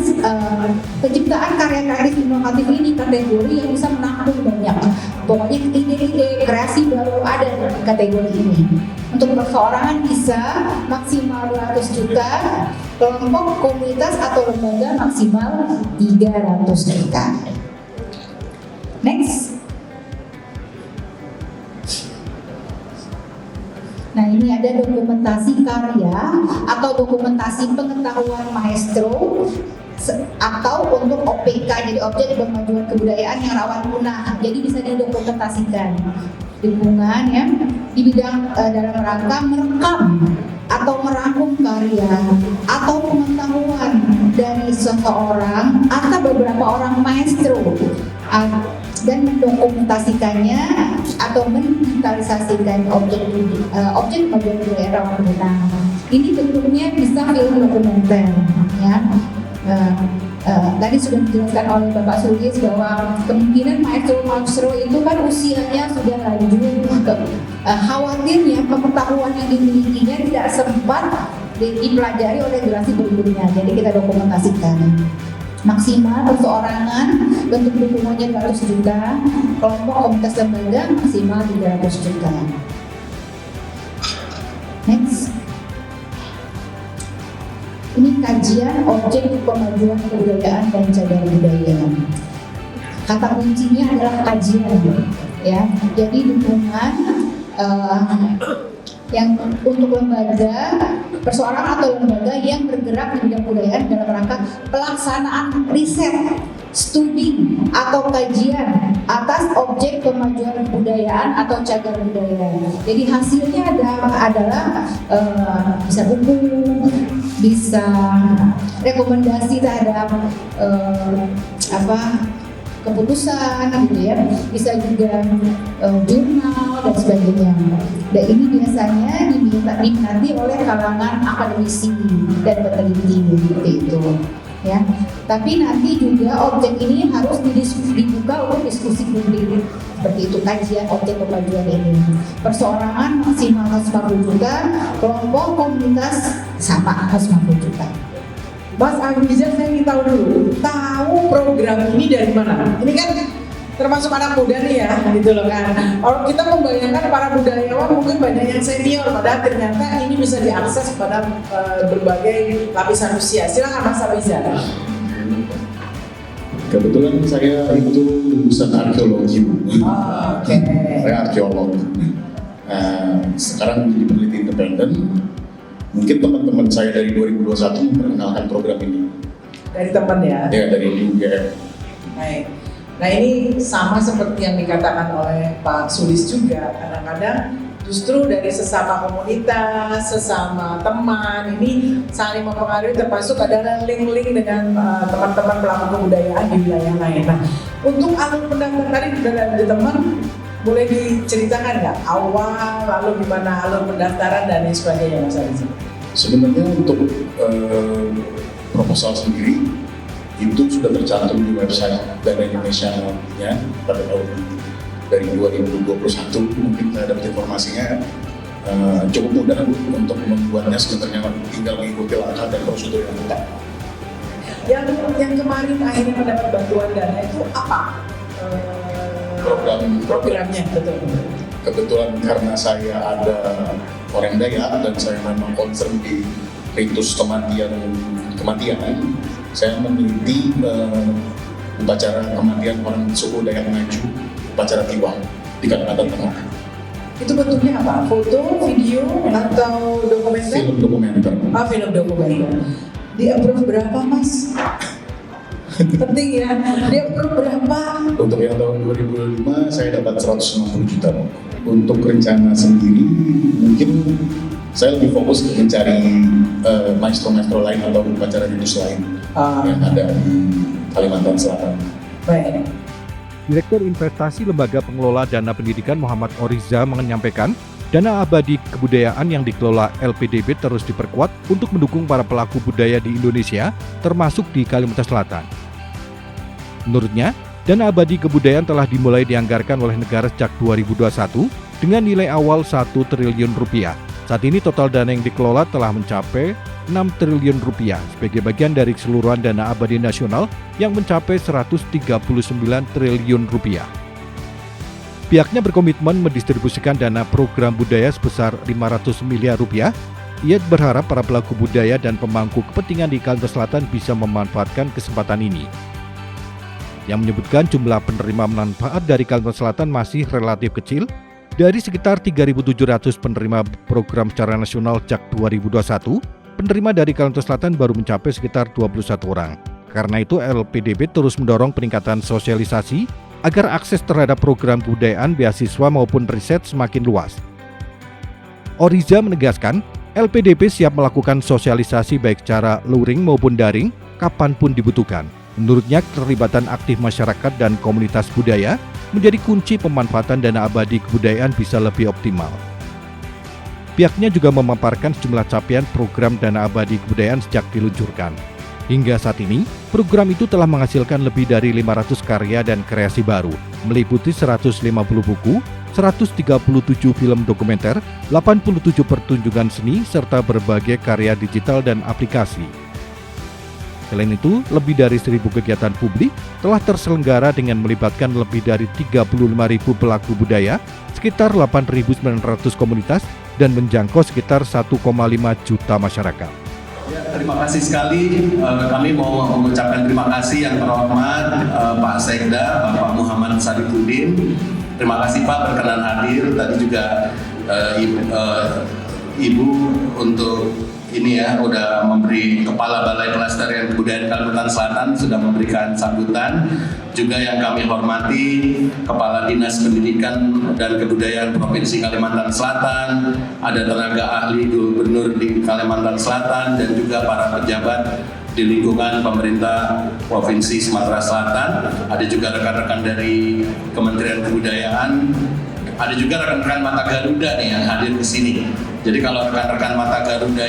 penciptaan karya kreatif inovatif ini kategori yang bisa menampung banyak. Pokoknya ide-ide kreasi baru ada di kategori ini. Untuk perseorangan bisa maksimal 200 juta, kelompok komunitas atau lembaga maksimal 300 juta. Next. Nah, ini ada dokumentasi karya atau dokumentasi pengetahuan maestro atau untuk OPK, jadi objek pemajuan kebudayaan yang rawan punah. Jadi bisa didokumentasikan dukungan ya di bidang dalam rangka merekam atau merangkum karya atau pengetahuan dari seseorang atau beberapa orang maestro dan mendokumentasikannya atau mendigitalisasikan objek pemajuan budaya rawan punah. Ini bentuknya bisa film dokumenter ya. Tadi sudah dijelaskan oleh Bapak Sulis bahwa kemungkinan maestro itu kan usianya sudah lanjut. Khawatirnya pengetahuan yang dimilikinya tidak sempat dipelajari oleh generasi berikutnya. Jadi kita dokumentasikan. Maksimal perseorangan bentuk dukungannya 200 juta, kelompok komunitas lembaga maksimal 300 juta. Next. Ini kajian objek pemajuan kebudayaan dan cagar budaya. Kata kuncinya adalah kajian, ya. Jadi dukungan yang untuk lembaga, perseorangan atau lembaga yang bergerak di bidang kebudayaan dalam rangka pelaksanaan riset, studi atau kajian atas objek pemajuan kebudayaan atau cagar budaya. Jadi hasilnya adalah bisa buku, bisa rekomendasi terhadap keputusan gitu ya, bisa juga jurnal dan sebagainya. Dan ini biasanya diminati oleh kalangan akademisi dan peneliti seperti itu ya. Tapi nanti juga objek ini harus dibuka untuk diskusi publik seperti itu, kajian objek pemajuan ini. Perseorangan maksimal 140 juta, kelompok komunitas sama 150 juta. Mas Agriza, saya ingin tahu dulu, tahu program ini dari mana? Ini kan termasuk anak muda nih ya, gitu loh kan. Kalau kita membayangkan para budayawan mungkin banyak yang senior, padahal ternyata ini bisa diakses pada berbagai lapisan usia. Silakan Mas Agriza. Kebetulan saya itu lulusan arkeologi. Oke. Saya arkeolog. Sekarang menjadi peneliti independen. Mungkin teman-teman saya dari 2021 memperkenalkan program ini. Dari teman ya? Ya, dari UGM. Baik. Nah, ini sama seperti yang dikatakan oleh Pak Sulis juga. Kadang-kadang justru dari sesama komunitas, sesama teman, ini saling mempengaruhi, termasuk adalah link-link dengan teman-teman pelaku kebudayaan di wilayah lain. Nah, untuk alur pendaftaran tadi dari teman, boleh diceritakan nggak awal, lalu gimana alur pendaftaran dan lain sebagainya, Mas Ariza? Sebenarnya untuk proposal sendiri itu sudah tercantum di website Dana Indonesia ya, pada tahun dari 2021. Mungkin saya dapat informasinya cukup mudah untuk membuatnya, sebenarnya tinggal mengikuti langkah dan prosedur yang ada. Yang kemarin akhirnya mendapat bantuan dana itu apa? Programnya, betul. Kebetulan karena saya ada orang Dayak dan saya memang concern di ritus kematian, saya meneliti upacara kematian orang suku Dayak Ngaju, upacara Tiwang di Kalimantan Tengah. Itu bentuknya apa? Foto, video, atau dokumenter? Film dokumenter. Film dokumenter. Di approve berapa, Mas? Penting ya, dia berapa? Untuk yang tahun 2005 saya dapat 160 juta. Untuk rencana sendiri mungkin saya lebih fokus mencari maestro-maestro lain atau upacara ritus lain yang ada di Kalimantan Selatan. Baik. Direktur Investasi Lembaga Pengelola Dana Pendidikan Muhammad Oriza menyampaikan, dana abadi kebudayaan yang dikelola LPDB terus diperkuat untuk mendukung para pelaku budaya di Indonesia, termasuk di Kalimantan Selatan. Menurutnya, dana abadi kebudayaan telah dimulai dianggarkan oleh negara sejak 2021 dengan nilai awal 1 triliun rupiah. Saat ini total dana yang dikelola telah mencapai 6 triliun rupiah sebagai bagian dari keseluruhan dana abadi nasional yang mencapai 139 triliun rupiah. Pihaknya berkomitmen mendistribusikan dana program budaya sebesar 500 miliar rupiah. Ia berharap para pelaku budaya dan pemangku kepentingan di Kalimantan Selatan bisa memanfaatkan kesempatan ini. Yang menyebutkan jumlah penerima manfaat dari Kalimantan Selatan masih relatif kecil, Dari sekitar 3.700 penerima program secara nasional sejak 2021, penerima dari Kalimantan Selatan baru mencapai sekitar 21 orang. Karena itu LPDP terus mendorong peningkatan sosialisasi agar akses terhadap program kebudayaan, beasiswa maupun riset semakin luas. Oriza menegaskan, LPDP siap melakukan sosialisasi baik secara luring maupun daring kapanpun dibutuhkan. Menurutnya, keterlibatan aktif masyarakat dan komunitas budaya menjadi kunci pemanfaatan dana abadi kebudayaan bisa lebih optimal. Pihaknya juga memaparkan sejumlah capaian program dana abadi kebudayaan sejak diluncurkan. Hingga saat ini, program itu telah menghasilkan lebih dari 500 karya dan kreasi baru, meliputi 150 buku, 137 film dokumenter, 87 pertunjukan seni, serta berbagai karya digital dan aplikasi. Selain itu, lebih dari 1.000 kegiatan publik telah terselenggara dengan melibatkan lebih dari 35.000 pelaku budaya, sekitar 8.900 komunitas, dan menjangkau sekitar 1,5 juta masyarakat. Ya, terima kasih sekali. Kami mau mengucapkan terima kasih yang terhormat Pak Sekda, Bapak Muhammad Sarifudin. Terima kasih Pak berkenan hadir. Tadi juga Ibu untuk ini ya udah memberi Kepala Balai Pelestarian Kebudayaan Kalimantan Selatan sudah memberikan sambutan. Juga yang kami hormati Kepala Dinas Pendidikan dan Kebudayaan Provinsi Kalimantan Selatan, ada tenaga ahli Gubernur di Kalimantan Selatan, dan juga para pejabat di lingkungan pemerintah Provinsi Sumatera Selatan. Ada juga rekan-rekan dari Kementerian Kebudayaan. Ada juga rekan-rekan Mata Garuda nih yang hadir di sini. Jadi kalau rekan-rekan Mata Garuda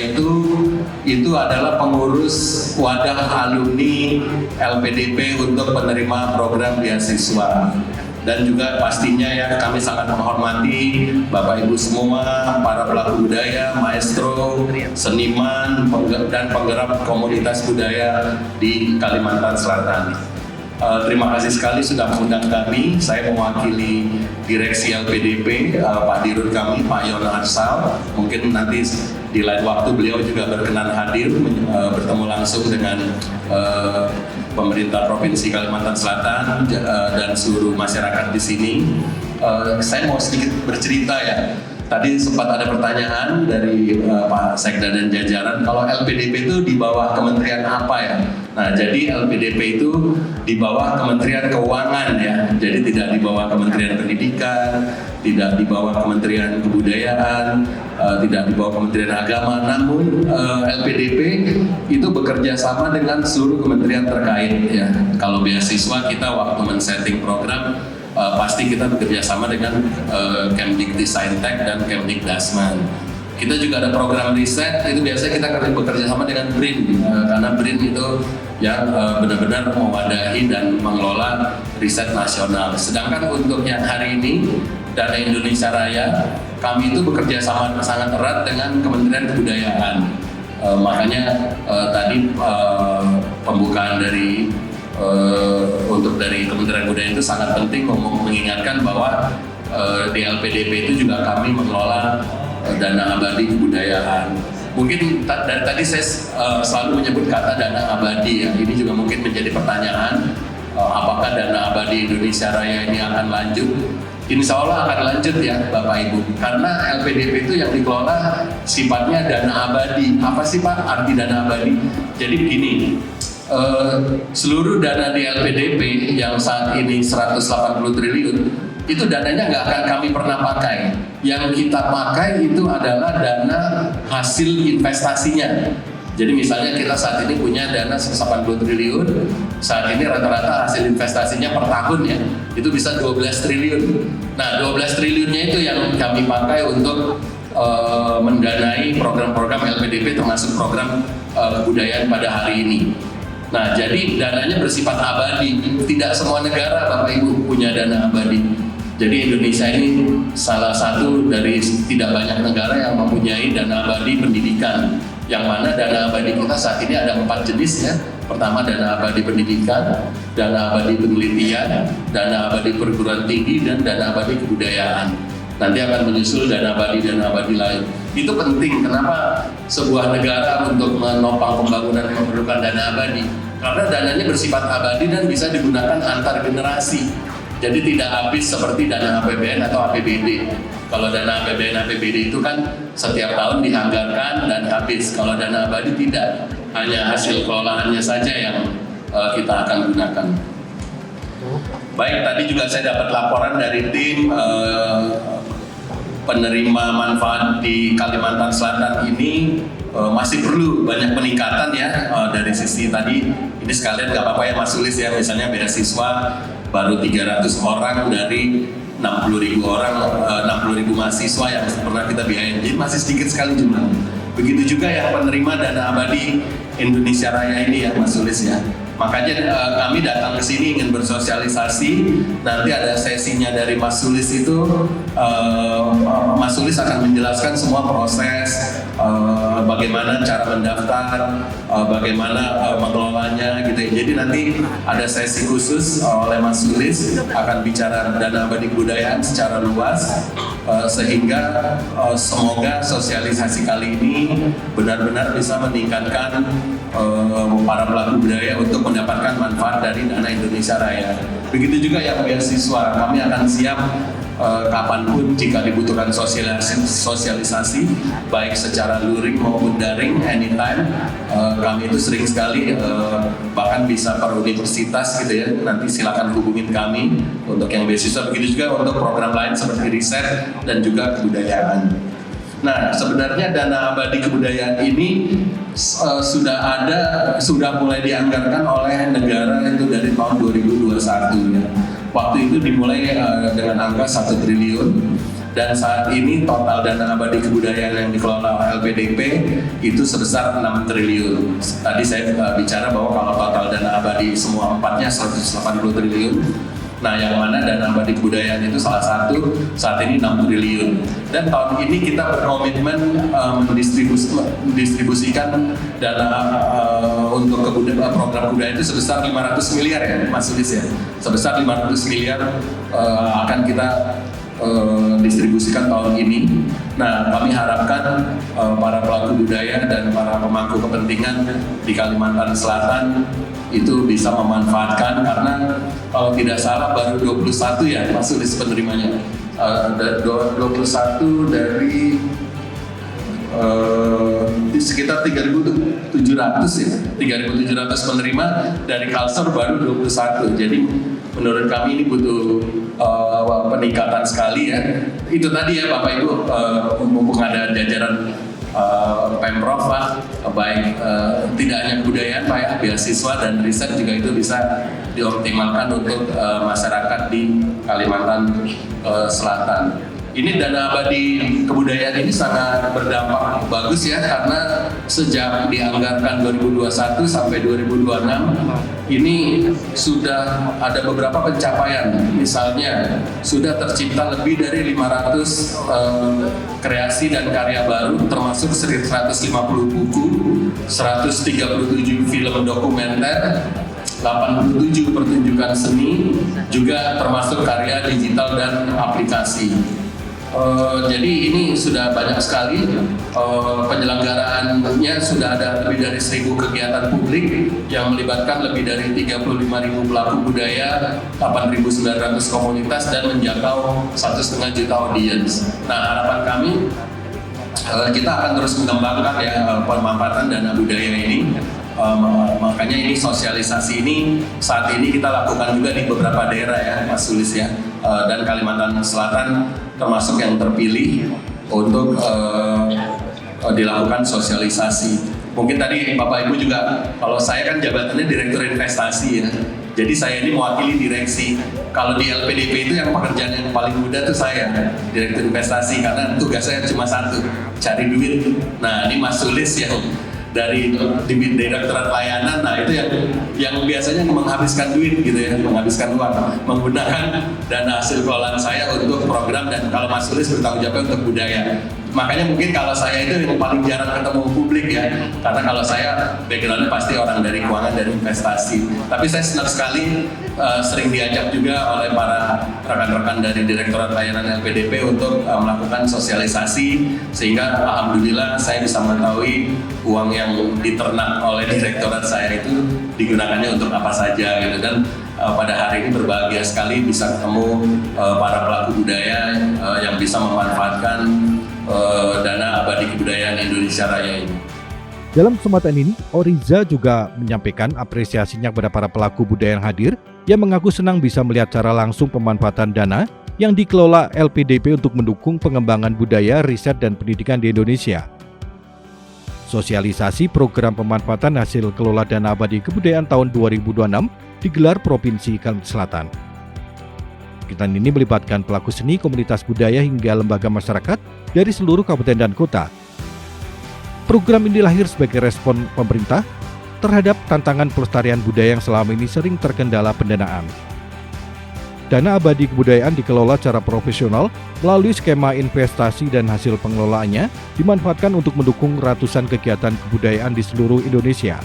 itu adalah pengurus wadah alumni LPDP untuk penerima program beasiswa. Dan juga pastinya ya kami sangat menghormati Bapak Ibu semua, para pelaku budaya, maestro, seniman, dan penggerak komunitas budaya di Kalimantan Selatan. Terima kasih sekali sudah mengundang kami. Saya mewakili Direksi LPDP, Pak Dirut kami, Pak Yona Arsal. Mungkin nanti di lain waktu beliau juga berkenan hadir bertemu langsung dengan pemerintah Provinsi Kalimantan Selatan dan seluruh masyarakat di sini. Saya mau sedikit bercerita ya. Tadi sempat ada pertanyaan dari Pak Sekda dan jajaran, kalau LPDP itu di bawah kementerian apa ya? Nah, jadi LPDP itu di bawah Kementerian Keuangan ya, jadi tidak di bawah Kementerian Pendidikan, tidak di bawah Kementerian Kebudayaan, tidak di bawah Kementerian Agama. Namun LPDP itu bekerja sama dengan seluruh kementerian terkait ya. Kalau beasiswa kita waktu men-setting program pasti kita bekerja sama dengan Kemdikbudristek dan Kemdikbudristek. Kita juga ada program riset, itu biasanya kita bekerja sama dengan BRIN, karena BRIN itu yang benar-benar mewadahi dan mengelola riset nasional. Sedangkan untuk yang hari ini, Dana Indonesia Raya, kami itu bekerja sama sangat erat dengan Kementerian Kebudayaan. Makanya tadi pembukaan dari untuk dari Kementerian Kebudayaan itu sangat penting mengingatkan bahwa di LPDP itu juga kami mengelola dana abadi kebudayaan. Mungkin dari tadi saya selalu menyebut kata dana abadi ya. Ini juga mungkin menjadi pertanyaan, apakah dana abadi Indonesia Raya ini akan lanjut? Insya Allah akan lanjut ya Bapak Ibu. Karena LPDP itu yang dikelola sifatnya dana abadi. Apa sih Pak arti dana abadi? Jadi begini, seluruh dana di LPDP yang saat ini 180 triliun itu dananya nggak akan kami pernah pakai. Yang kita pakai itu adalah dana hasil investasinya. Jadi misalnya kita saat ini punya dana 180 triliun, saat ini rata-rata hasil investasinya per tahun ya, itu bisa 12 triliun. Nah 12 triliunnya itu yang kami pakai untuk mendanai program-program LPDP termasuk program kebudayaan pada hari ini. Nah, jadi dananya bersifat abadi. Tidak semua negara, Bapak Ibu, punya dana abadi. Jadi Indonesia ini salah satu dari tidak banyak negara yang mempunyai dana abadi pendidikan. Yang mana dana abadi kita saat ini ada 4 jenis ya. Pertama dana abadi pendidikan, dana abadi penelitian, dana abadi perguruan tinggi, dan dana abadi kebudayaan. Nanti akan menyusul dana abadi lain. Itu penting. Kenapa sebuah negara untuk menopang pembangunan memerlukan dana abadi? Karena dananya bersifat abadi dan bisa digunakan antar generasi. Jadi tidak habis seperti dana APBN atau APBD. Kalau dana APBN APBD itu kan setiap tahun dianggarkan dan habis. Kalau dana abadi tidak, hanya hasil kelolaannya saja yang kita akan gunakan. Baik, tadi juga saya dapat laporan dari tim penerima manfaat di Kalimantan Selatan ini masih perlu banyak peningkatan ya dari sisi tadi. Ini sekalian nggak apa-apa ya Mas Sulis ya, misalnya beasiswa baru 300 orang dari 60.000 orang, 60.000 mahasiswa yang pernah kita biayain, jadi masih sedikit sekali jumlahnya. Begitu juga yang penerima dana abadi Indonesia Raya ini ya Mas Sulis ya. Makanya kami datang ke sini ingin bersosialisasi. Nanti ada sesinya dari Mas Sulis itu, Mas Sulis akan menjelaskan semua proses, bagaimana cara mendaftar, bagaimana mengelolanya gitu ya. Jadi nanti ada sesi khusus oleh Mas Sulis akan bicara dana abadi kebudayaan secara luas, sehingga semoga sosialisasi kali ini benar-benar bisa meningkatkan para pelaku budaya untuk mendapatkan manfaat dari dana Indonesia Raya. Begitu juga yang beasiswa, kami akan siap kapanpun jika dibutuhkan sosialisasi, baik secara luring maupun daring, anytime. Kami itu sering sekali bahkan bisa per universitas gitu ya, nanti silakan hubungin kami untuk yang beasiswa. Begitu juga untuk program lain seperti riset dan juga kebudayaan. Nah, sebenarnya dana abadi kebudayaan ini sudah mulai dianggarkan oleh negara itu dari tahun 2021 ya. Waktu itu dimulai dengan angka 1 triliun dan saat ini total dana abadi kebudayaan yang dikelola oleh LPDP itu sebesar 6 triliun. Tadi saya bicara bahwa kalau total dana abadi semua empatnya 180 triliun. Nah, yang mana dana abadi kebudayaan itu salah satu saat ini 6 triliun. Dan tahun ini kita berkomitmen mendistribusikan dana untuk program kebudayaan itu sebesar 500 miliar ya Mas Sulis ya. Sebesar 500 miliar akan kita distribusikan tahun ini. Nah, kami harapkan para pelaku budaya dan para pemangku kepentingan di Kalimantan Selatan itu bisa memanfaatkan, karena kalau tidak salah baru 21 ya Mas Sulis penerimanya. 21 dari sekitar 3.700 ya, 3.700 penerima dari Kalsel baru 21. Jadi menurut kami ini butuh peningkatan sekali ya. Itu tadi ya Bapak Ibu, mumpung ada jajaran Pemprov Pak, baik tidak hanya kebudayaan Pak ya, beasiswa dan riset juga itu bisa dioptimalkan untuk masyarakat di Kalimantan Selatan. Ini dana abadi kebudayaan ini sangat berdampak bagus ya, karena sejak dianggarkan 2021 sampai 2026 ini sudah ada beberapa pencapaian. Misalnya sudah tercipta lebih dari 500 kreasi dan karya baru, termasuk 150 buku, 137 film dokumenter, 87 pertunjukan seni, juga termasuk karya digital dan aplikasi. Jadi ini sudah banyak sekali penyelenggaraannya, sudah ada lebih dari 1.000 kegiatan publik yang melibatkan lebih dari 35.000 pelaku budaya, 8.900 komunitas dan menjangkau 1,5 juta audiens. Nah, harapan kami kita akan terus mengembangkan ya pemanfaatan dana budaya ini. Makanya ini sosialisasi ini saat ini kita lakukan juga di beberapa daerah ya Mas Sulis ya, dan Kalimantan Selatan termasuk yang terpilih untuk dilakukan sosialisasi. Mungkin tadi Bapak Ibu juga, kalau saya kan jabatannya Direktur Investasi ya, jadi saya ini mewakili direksi. Kalau di LPDP itu yang pekerjaan yang paling mudah tuh saya, Direktur Investasi, karena tugas saya cuma satu, cari duit. Nah, ini Mas Sulis yang dari Direktorat Layanan, nah itu yang biasanya menghabiskan duit gitu ya, menghabiskan uang, menggunakan dana hasil kelolaan saya untuk program, dan kalau Mas Sulis bertanggung jawab untuk budaya. Makanya mungkin kalau saya itu yang paling jarang ketemu publik ya, karena kalau saya backgroundnya pasti orang dari keuangan dan investasi. Tapi saya senang sekali sering diajak juga oleh para rekan-rekan dari Direktorat Layanan LPDP untuk melakukan sosialisasi, sehingga alhamdulillah saya bisa mengetahui uang yang diternak oleh direktorat saya itu digunakannya untuk apa saja gitu. Dan pada hari ini berbahagia sekali bisa ketemu para pelaku budaya yang bisa memanfaatkan dana abadi kebudayaan Indonesia Raya ini. Dalam kesempatan ini, Oriza juga menyampaikan apresiasinya kepada para pelaku budaya yang hadir, yang mengaku senang bisa melihat secara langsung pemanfaatan dana yang dikelola LPDP untuk mendukung pengembangan budaya, riset, dan pendidikan di Indonesia. Sosialisasi program pemanfaatan hasil kelola dana abadi kebudayaan tahun 2026 digelar Provinsi Kalimantan Selatan. Kegiatan ini melibatkan pelaku seni, komunitas budaya, hingga lembaga masyarakat dari seluruh kabupaten dan kota. Program ini lahir sebagai respon pemerintah terhadap tantangan pelestarian budaya yang selama ini sering terkendala pendanaan. Dana abadi kebudayaan dikelola secara profesional melalui skema investasi dan hasil pengelolaannya dimanfaatkan untuk mendukung ratusan kegiatan kebudayaan di seluruh Indonesia.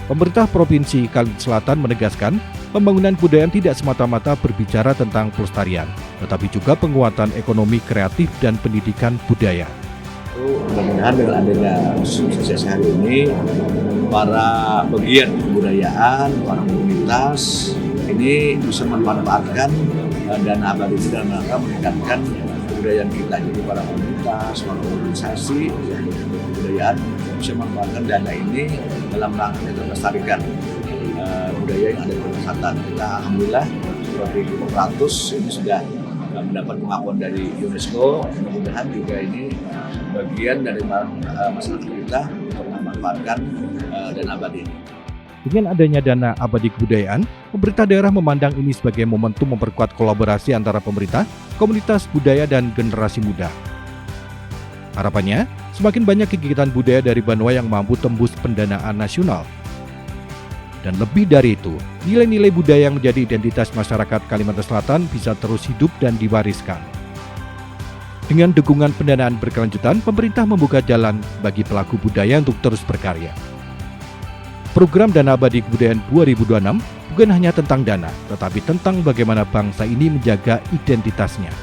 Pemerintah Provinsi Kalimantan Selatan menegaskan pembangunan kebudayaan tidak semata-mata berbicara tentang pelestarian, tetapi juga penguatan ekonomi kreatif dan pendidikan budaya. Mudah-mudahan dengan adanya sukses hari ini, para pegiat kebudayaan, para komunitas ini bisa memanfaatkan dana abadi itu dalam rangka meningkatkan kebudayaan kita. Jadi para komunitas, para organisasi kebudayaan bisa memanfaatkan dana ini dalam rangka melestarikan budaya yang ada di Kalimantan. Kita alhamdulillah seperti Kopratus ini sudah mendapat pengakuan dari UNESCO. Mudah-mudahan juga ini bagian dari masyarakat kita untuk memanfaatkan dana abadi ini. Dengan adanya dana abadi kebudayaan, pemerintah daerah memandang ini sebagai momentum memperkuat kolaborasi antara pemerintah, komunitas budaya, dan generasi muda. Harapannya, semakin banyak kegiatan budaya dari Banua yang mampu tembus pendanaan nasional. Dan lebih dari itu, nilai-nilai budaya yang menjadi identitas masyarakat Kalimantan Selatan bisa terus hidup dan diwariskan. Dengan dukungan pendanaan berkelanjutan, pemerintah membuka jalan bagi pelaku budaya untuk terus berkarya. Program Dana Abadi Kebudayaan 2026 bukan hanya tentang dana, tetapi tentang bagaimana bangsa ini menjaga identitasnya.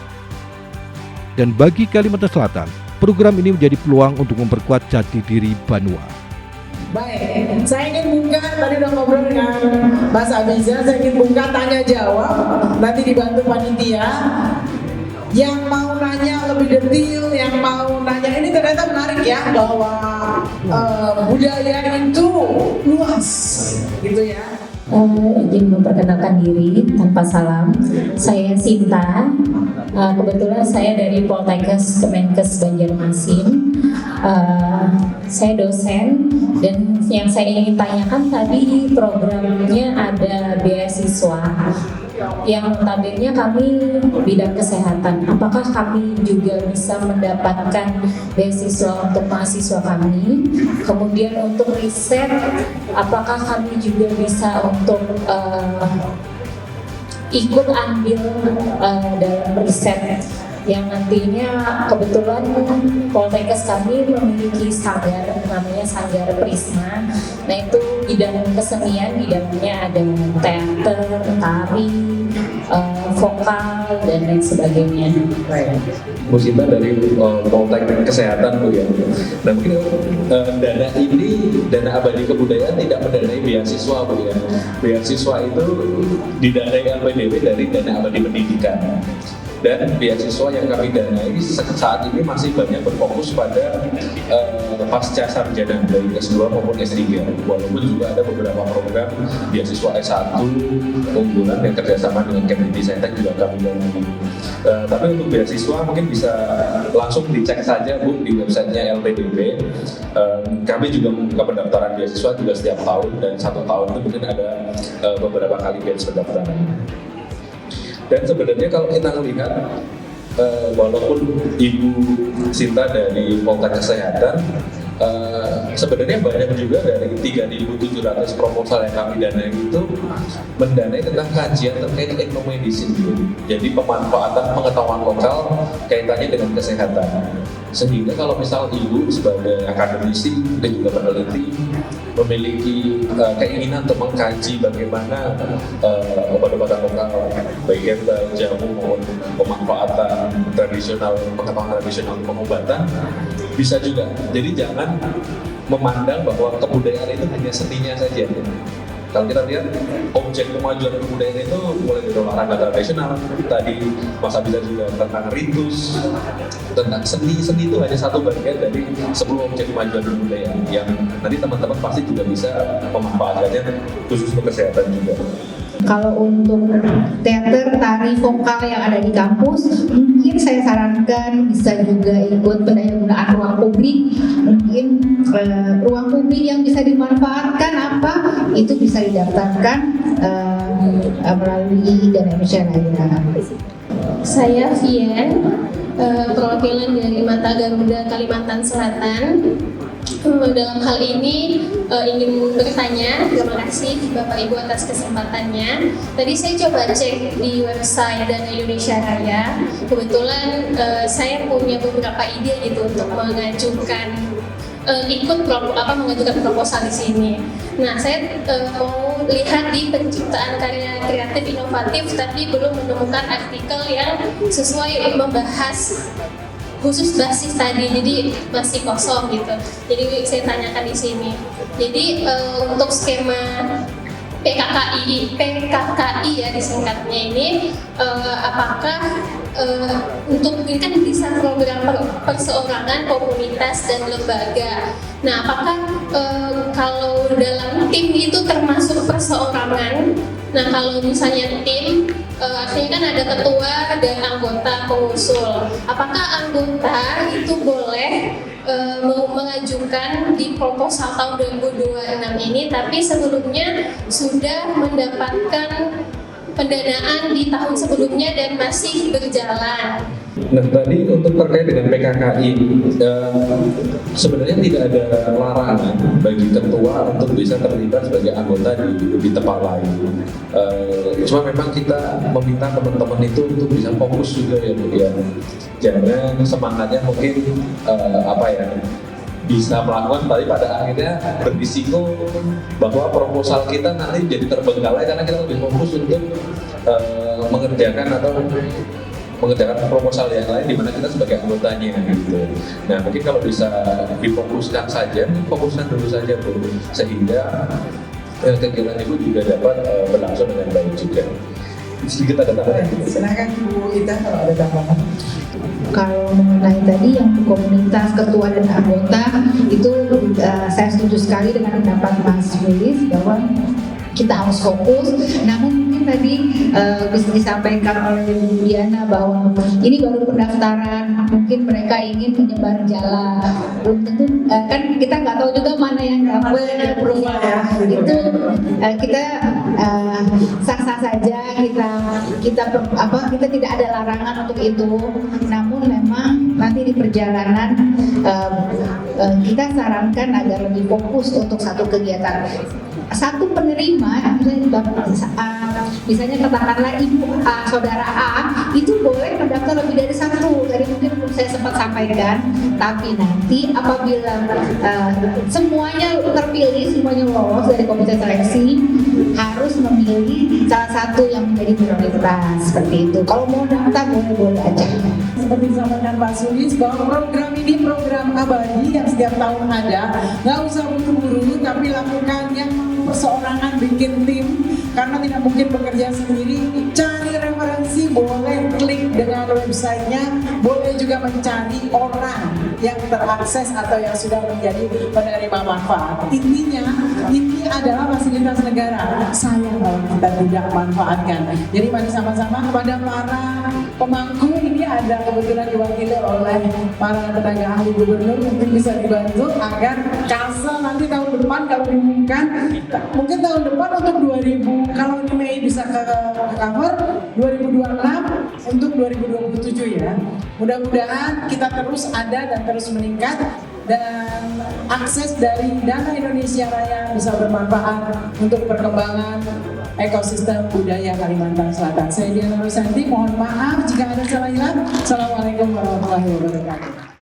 Dan bagi Kalimantan Selatan, program ini menjadi peluang untuk memperkuat jati diri Banua. Baik, saya ingin buka, tadi udah ngobrol dengan Mas Abiza, saya ingin buka tanya jawab, nanti dibantu panitia. Yang mau nanya lebih detail, yang mau nanya, ini ternyata menarik ya, bahwa budaya itu luas, gitu ya. Izin memperkenalkan diri tanpa salam. Saya Sinta. Kebetulan saya dari Poltekkes Kemenkes Banjarmasin. Saya dosen, dan yang saya ingin tanyakan tadi programnya ada beasiswa yang notabene kami bidang kesehatan. Apakah kami juga bisa mendapatkan beasiswa untuk mahasiswa kami? Kemudian untuk riset, apakah kami juga bisa untuk ikut ambil dalam riset yang nantinya kebetulan Poltekkes kami memiliki sanggar, namanya Sanggar Prisma. Nah itu bidang kesenian, bidangnya ada teater, tari, vokal, dan lain sebagainya. Bu Sinta dari Poltek Kesehatan Bu ya. Nah mungkin dana abadi kebudayaan tidak mendanai beasiswa Bu ya. Beasiswa itu didanai LPDP dari dana abadi pendidikan. Dan beasiswa yang kami danai saat ini masih banyak berfokus pada pasca sarjana dari S2 maupun S3, walaupun juga ada beberapa program beasiswa S1 unggulan yang kerjasama dengan Kemdikbud Ristek juga kami danai. Tapi untuk beasiswa mungkin bisa langsung dicek saja Bu di websitenya LPDP. Kami juga membuka pendaftaran beasiswa juga setiap tahun, dan 1 tahun itu mungkin ada beberapa kali batch pendaftaran. Dan sebenarnya kalau kita melihat, walaupun Ibu Sinta dari Poltekkes Kesehatan, sebenarnya banyak juga dari 3.700 proposal yang kami danai itu mendanai tentang kajian terkait etnomedicine. Jadi pemanfaatan pengetahuan lokal kaitannya dengan kesehatan. Sehingga kalau misal Ibu sebagai akademisi dan juga peneliti memiliki keinginan untuk mengkaji bagaimana obat-obatan lokal, baik herbal, jamu maupun pemanfaatan tradisional, pengetahuan tradisional untuk pengobatan, bisa juga. Jadi jangan memandang bahwa kebudayaan itu hanya seninya saja. Kalau kita lihat objek kemajuan kebudayaan itu mulai dari olahraga tradisional, tadi Mas Abizar juga tentang ritus, tentang seni itu hanya satu bagian dari 10 objek kemajuan kebudayaan yang nanti teman-teman pasti juga bisa memanfaatkannya khusus untuk kesehatan juga. Kalau untuk teater, tari, vokal yang ada di kampus, mungkin saya sarankan bisa juga ikut pendayagunaan ruang publik. Mungkin ruang publik yang bisa dimanfaatkan apa? Itu bisa didaftarkan melalui Dana Indonesia Raya. Saya Vian, perwakilan dari Mata Garuda Kalimantan Selatan. Dalam hal ini ingin bertanya, terima kasih Bapak Ibu atas kesempatannya. Tadi saya coba cek di website Dana Indonesia Raya. Kebetulan saya punya beberapa ide gitu untuk mengajukan mengajukan proposal di sini. Nah, saya mau lihat di penciptaan karya kreatif inovatif, tapi belum menemukan artikel yang sesuai membahas khusus basis tadi, jadi masih kosong gitu. Jadi saya tanyakan di sini. Jadi untuk skema PKKI ya disingkatnya ini, apakah untuk ini kan bisa program perseorangan, komunitas dan lembaga. Nah, apakah kalau dalam tim itu termasuk perseorangan? Nah, kalau misalnya tim, artinya kan ada ketua dan anggota pengusul. Apakah anggota itu boleh mengajukan di proposal tahun 2026 ini, tapi sebelumnya sudah mendapatkan pendanaan di tahun sebelumnya dan masih berjalan? Nah, tadi untuk terkait dengan PKKI, sebenarnya tidak ada larangan bagi ketua untuk bisa terlibat sebagai anggota di tempat lain. Cuma memang kita meminta teman-teman itu untuk bisa fokus juga ya Bu ya. Jangan semangatnya mungkin bisa melakukan, tapi pada akhirnya berisiko bahwa proposal kita nanti jadi terbengkalai karena kita lebih fokus untuk mengerjakan proposal yang lain di mana kita sebagai anggotanya gitu. Nah, mungkin kalau bisa difokuskan saja, fokuskan dulu saja Bu, sehingga kegiatan Ibu juga dapat berlangsung dengan baik juga. Sedikit ada tambahan. Silakan Bu Ita kalau ada tambahan. Kalau mengenai tadi yang komunitas, ketua dan anggota itu saya setuju sekali dengan pendapat Mas Willis bahwa kita harus fokus. Namun mungkin tadi bisa disampaikan oleh Bu Diana bahwa ini baru pendaftaran, mungkin mereka ingin menyebar jala, belum tentu kan kita nggak tahu juga mana yang dapat approval ya. Itu kita sah-sah saja, kita tidak ada larangan untuk itu. Namun memang nanti di perjalanan kita sarankan agar lebih fokus untuk satu kegiatan. Satu penerima, misalnya katakanlah Ibu A, Saudara A, itu boleh mendaftar lebih dari satu. Tadi mungkin saya sempat sampaikan, tapi nanti apabila semuanya terpilih, semuanya lolos dari komite seleksi, harus memilih salah satu yang menjadi prioritas seperti itu. Kalau mau daftar boleh-boleh aja. Seperti disampaikan Pak Sulis bahwa program ini program abadi yang setiap tahun ada. Nggak usah buru-buru, tapi lakukan yang perseorangan, bikin tim, karena tidak mungkin bekerja sendiri. Cari referensi, boleh klik dengan websitenya, boleh juga mencari orang yang terakses atau yang sudah menjadi penerima manfaat. Intinya, ini adalah fasilitas negara. Sayang kalau kita tidak manfaatkan. Jadi mari sama-sama kepada para pemangku, ini ada kebetulan diwakili oleh para tenaga ahli gubernur, mungkin bisa dibantu agar Kalsel nanti tahun depan kalau diumumkan, mungkin tahun depan untuk 2000, kalau di Mei bisa ke cover 2026 untuk 2027 ya. Mudah-mudahan kita terus ada dan terus meningkat, dan akses dari Dana Indonesia Raya bisa bermanfaat untuk perkembangan ekosistem budaya Kalimantan Selatan. Saya Diana Rusanti, mohon maaf jika ada salah hilang. Assalamualaikum warahmatullahi wabarakatuh.